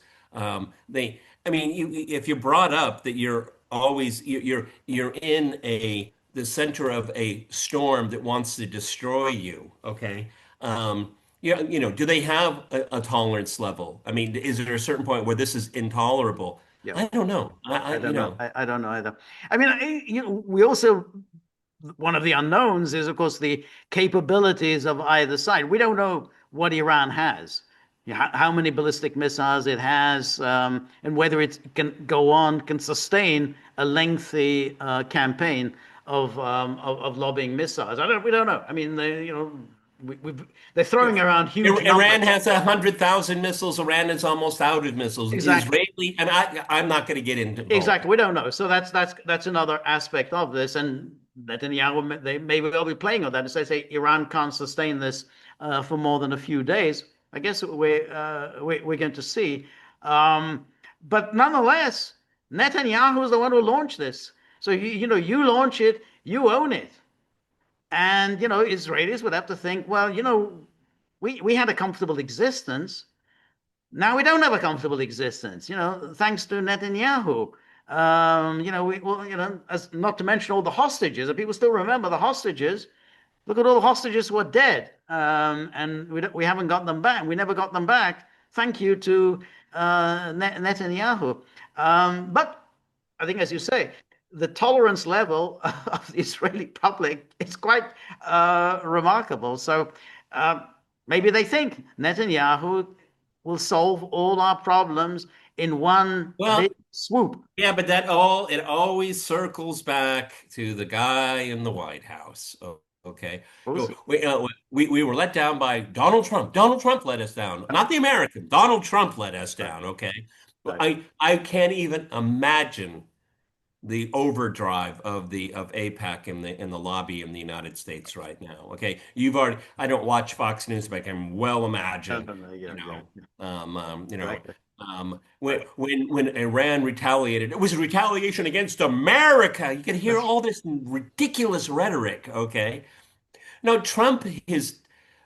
they. I mean, if you're brought up that you're always you're in the center of a storm that wants to destroy you. Okay. Do they have a tolerance level? I mean, is there a certain point where this is intolerable? yeah. I don't know. I don't know. I don't know either. I mean, we also, one of the unknowns is, of course, the capabilities of either side. We don't know what Iran has, how many ballistic missiles it has, and whether it can go on, can sustain a lengthy campaign of lobbing missiles. We don't know. I mean, they're throwing around huge numbers. Iran has 100,000 missiles. Iran is almost out of missiles. Exactly. Israeli, and I'm not going to get into both. Exactly, we don't know. So that's another aspect of this, and Netanyahu they maybe they'll be playing on that. As they say, Iran can't sustain this for more than a few days. I guess we're going to see, but nonetheless, Netanyahu is the one who launched this. So you launch it, you own it, and Israelis would have to think, well, we had a comfortable existence. Now we don't have a comfortable existence, thanks to Netanyahu. As not to mention all the hostages, and people still remember the hostages. Look at all the hostages who are dead, and we haven't got them back. We never got them back. Thank you to Netanyahu. But I think, as you say, the tolerance level of the Israeli public is quite remarkable. So maybe they think Netanyahu will solve all our problems in one Well, big swoop. yeah, but it always circles back to the guy in the White House. Oh, okay. We'll see. We were let down by Donald Trump. Donald Trump let us down, not the American. Donald Trump let us Right, down. Okay. right. I can't even imagine the overdrive of APAC in the lobby in the United States right now. Okay, I don't watch Fox News, but I can well No, imagine. no, no, You yeah, yeah, know, yeah. you know, Right, when Iran retaliated, it was retaliation against America. You could hear that's all this ridiculous rhetoric. Okay, now Trump is.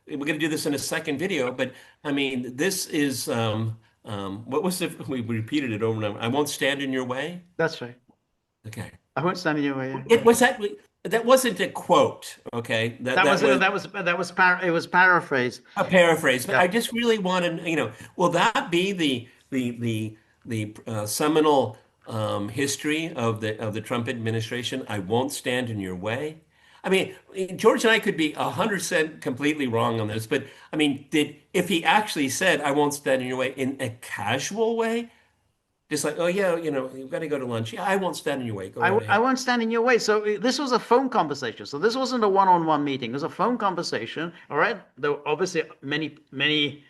We're going to do this in a second video, but I mean, this is what was it? We repeated it over and over. I won't stand in your way. that's right. Okay. I won't stand in your way. It was that that wasn't a quote, okay? That was It was paraphrased. a paraphrase, but Yeah, I just really want to, will that be the seminal history of the Trump administration? I won't stand in your way. I mean, George and I could be 100% completely wrong on this, but I mean, if he actually said, "I won't stand in your way" in a casual way, just like, "Oh yeah, you've got to go to lunch. Yeah, I won't stand in your way. Go right I ahead." won't stand in your way. So this was a phone conversation. So this wasn't a one-on-one meeting. It was a phone conversation. All right. There were obviously many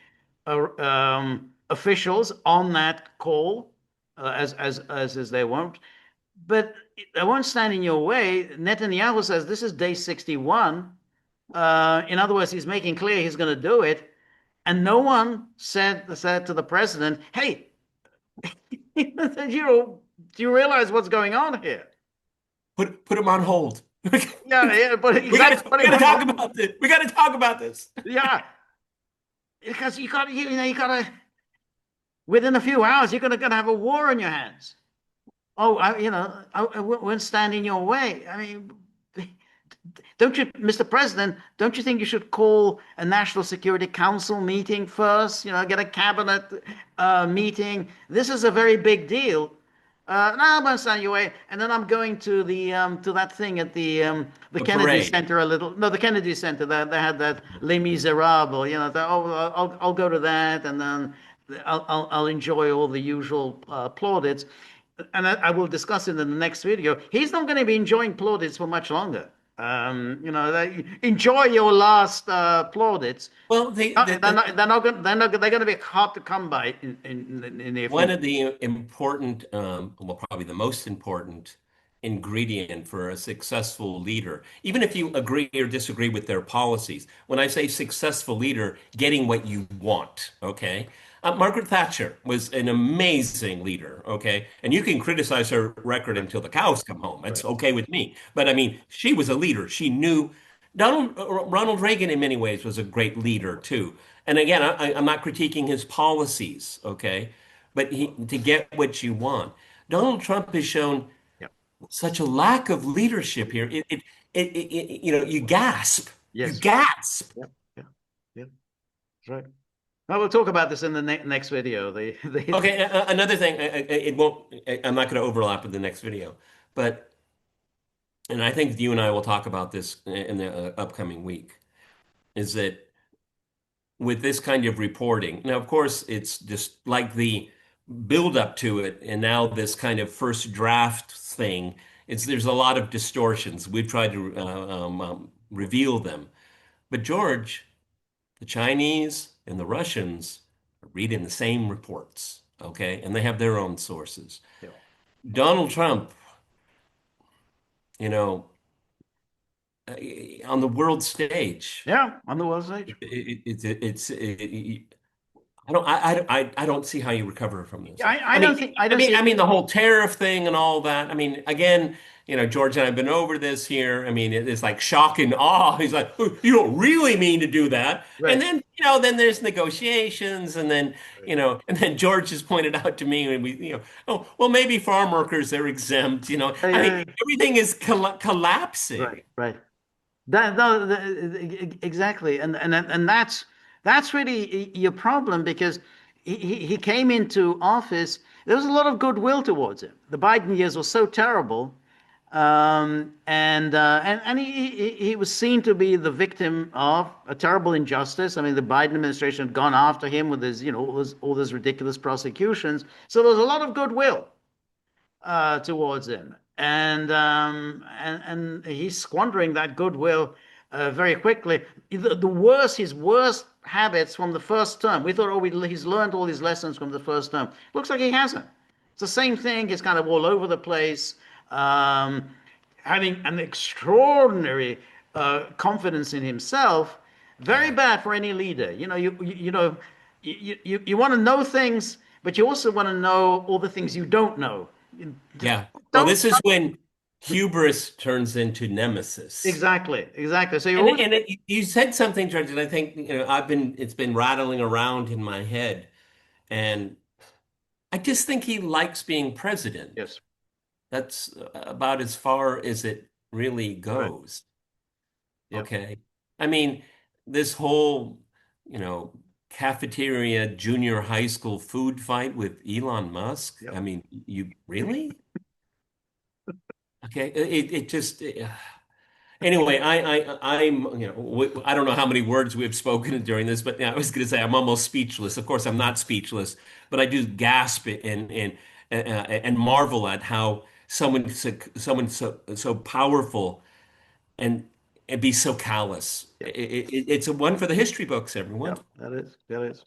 officials on that call, as they won't. But I won't stand in your way. Netanyahu says this is day 61. In other words, he's making clear he's going to do it. And no one said to the president, "Hey, do you realize what's going on here?" Put him on hold. Yeah, yeah, but exactly. We gotta talk about this. We gotta talk about this. Yeah, because you gotta within a few hours you're gonna have a war on your hands. Oh, I won't stand in your way. I mean, don't you, Mr. President, don't you think you should call a National Security Council meeting first? Get a cabinet meeting. This is a very big deal. No, I won't stand in your way. And then I'm going to that thing at the The Kennedy parade. Center a little. No, the Kennedy Center. They had that Les Miserables. I'll go to that, and then I'll enjoy all the usual plaudits. and I will discuss it in the next video. He's not going to be enjoying plaudits for much longer. Enjoy your last plaudits. Well, They're going to be hard to come by in the near one future. of the important, well, probably the most important ingredient for a successful leader, even if you agree or disagree with their policies. When I say successful leader, getting what you want, okay? Margaret Thatcher was an amazing leader, okay? And you can criticize her record Right, until the cows come home. That's right. okay with me. But I mean, she was a leader. She knew Ronald Reagan in many ways was a great leader too. And again, I'm not critiquing his policies, okay? But to get what you want. Donald Trump has shown Yep. such a lack of leadership here. You gasp. You Yes. gasp. Yep. Yeah. Yep. That's right. Well, we'll talk about this in the next video. Okay, another thing, it won't, I'm not going to overlap with the next video, but, and I think you and I will talk about this in the upcoming week, is that with this kind of reporting, now, of course, it's just like the build up to it, and now this kind of first draft thing, there's a lot of distortions. We've tried to reveal them. But George, the Chinese and the Russians are reading the same reports, okay? And they have their own sources. Yeah. Donald Trump, you know, on the world stage, Yeah, on the world stage. I don't see how you recover from this. Yeah, I don't I see. mean the whole tariff thing and all that. I mean, again, George and I've been over this here. I mean, it's like shock and awe. He's like, "Oh, you don't really mean to do that." And Right. then, then there's negotiations, and then, Right. and then George has pointed out to me, and oh, well, maybe farm workers are exempt. Yeah, I mean, yeah, yeah. everything is collapsing. Right. Right. That, no, exactly, and that's really your problem because he came into office. There was a lot of goodwill towards him. The Biden years were so terrible, and he was seen to be the victim of a terrible injustice. I mean, the Biden administration had gone after him with his, all those ridiculous prosecutions. So there was a lot of goodwill towards him, and he's squandering that goodwill very quickly. His worst habits from the first term. We thought, oh, he's learned all his lessons from the first term. Looks like he hasn't. It's the same thing. He's kind of all over the place, having an extraordinary confidence in himself. Very bad for any leader. You want to know things, but you also want to know all the things you don't know. Yeah. Well, Don't this is when hubris turns into nemesis. exactly. So you And always and you said something, George, and I think it's been rattling around in my head, and I just think he likes being president. yes, That's about as far as it really right, goes. yep, Okay. I mean, this whole, you know, cafeteria junior high school food fight with Elon Musk. yep. I mean, you really? Okay. It just anyway, I don't know how many words we've spoken during this, but I was going to say I'm almost speechless. Of course, I'm not speechless, but I do gasp and marvel at how someone so powerful and be so callous. Yep. It's a one for the history books, everyone. Yep. That is.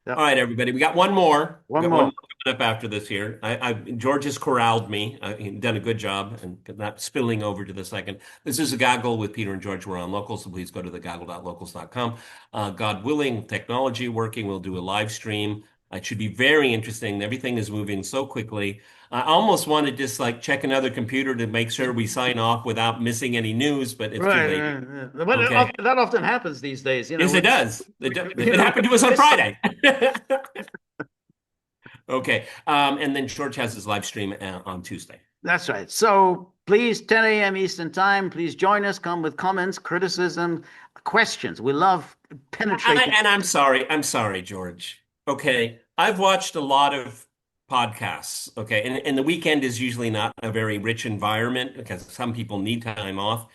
All Yep. right, everybody. We got one more. We One got one more. more coming up after this here. George has corralled me. He's done a good job and not spilling over to the second. This is a gaggle with Peter and George. We're on Locals, so please go to thegaggle.locals.com. God willing, technology working, we'll do a live stream. It should be very interesting. Everything is moving so quickly. I almost want to just like check another computer to make sure we sign off without missing any news, but it's too Right, late. right, right. But Okay. that often happens these days. Yes, it does. It happened to us on miss some- Friday. Okay. And then George has his live stream on Tuesday. That's right. So please, 10 a.m. Eastern Time, please join us. Come with comments, criticism, questions. We love penetrating. And I'm sorry. I'm sorry, George. Okay. I've watched a lot of podcasts. Okay. And the weekend is usually not a very rich environment because some people need time off.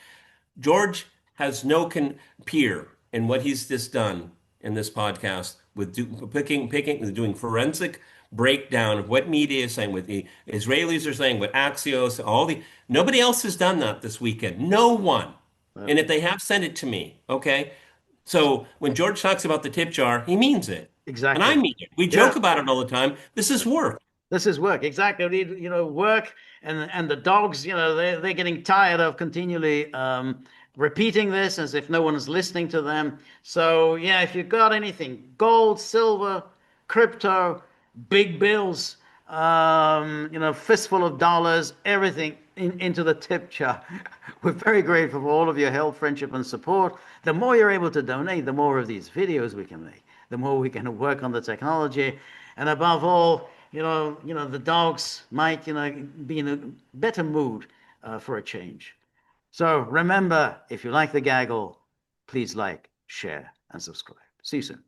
George has no peer in what he's just done in this podcast with picking, doing forensic breakdown of what media is saying, what the Israelis are saying, what Axios, nobody else has done that this weekend. No one. Uh, And if they have, sent it to me. Okay. So when George talks about the tip jar, he means it. And I exactly. mean it. We Yeah. joke about it all the time. This is work. This is work, exactly. We need, work, and the dogs, they're getting tired of continually repeating this as if no one is listening to them. So yeah, if you've got anything, gold, silver, crypto, big bills, fistful of dollars, everything into the tip jar. We're very grateful for all of your help, friendship, and support. The more you're able to donate, the more of these videos we can make, the more we can work on the technology, and above all, the dogs might, be in a better mood for a change. So remember, if you like the gaggle, please like, share, and subscribe. See you soon.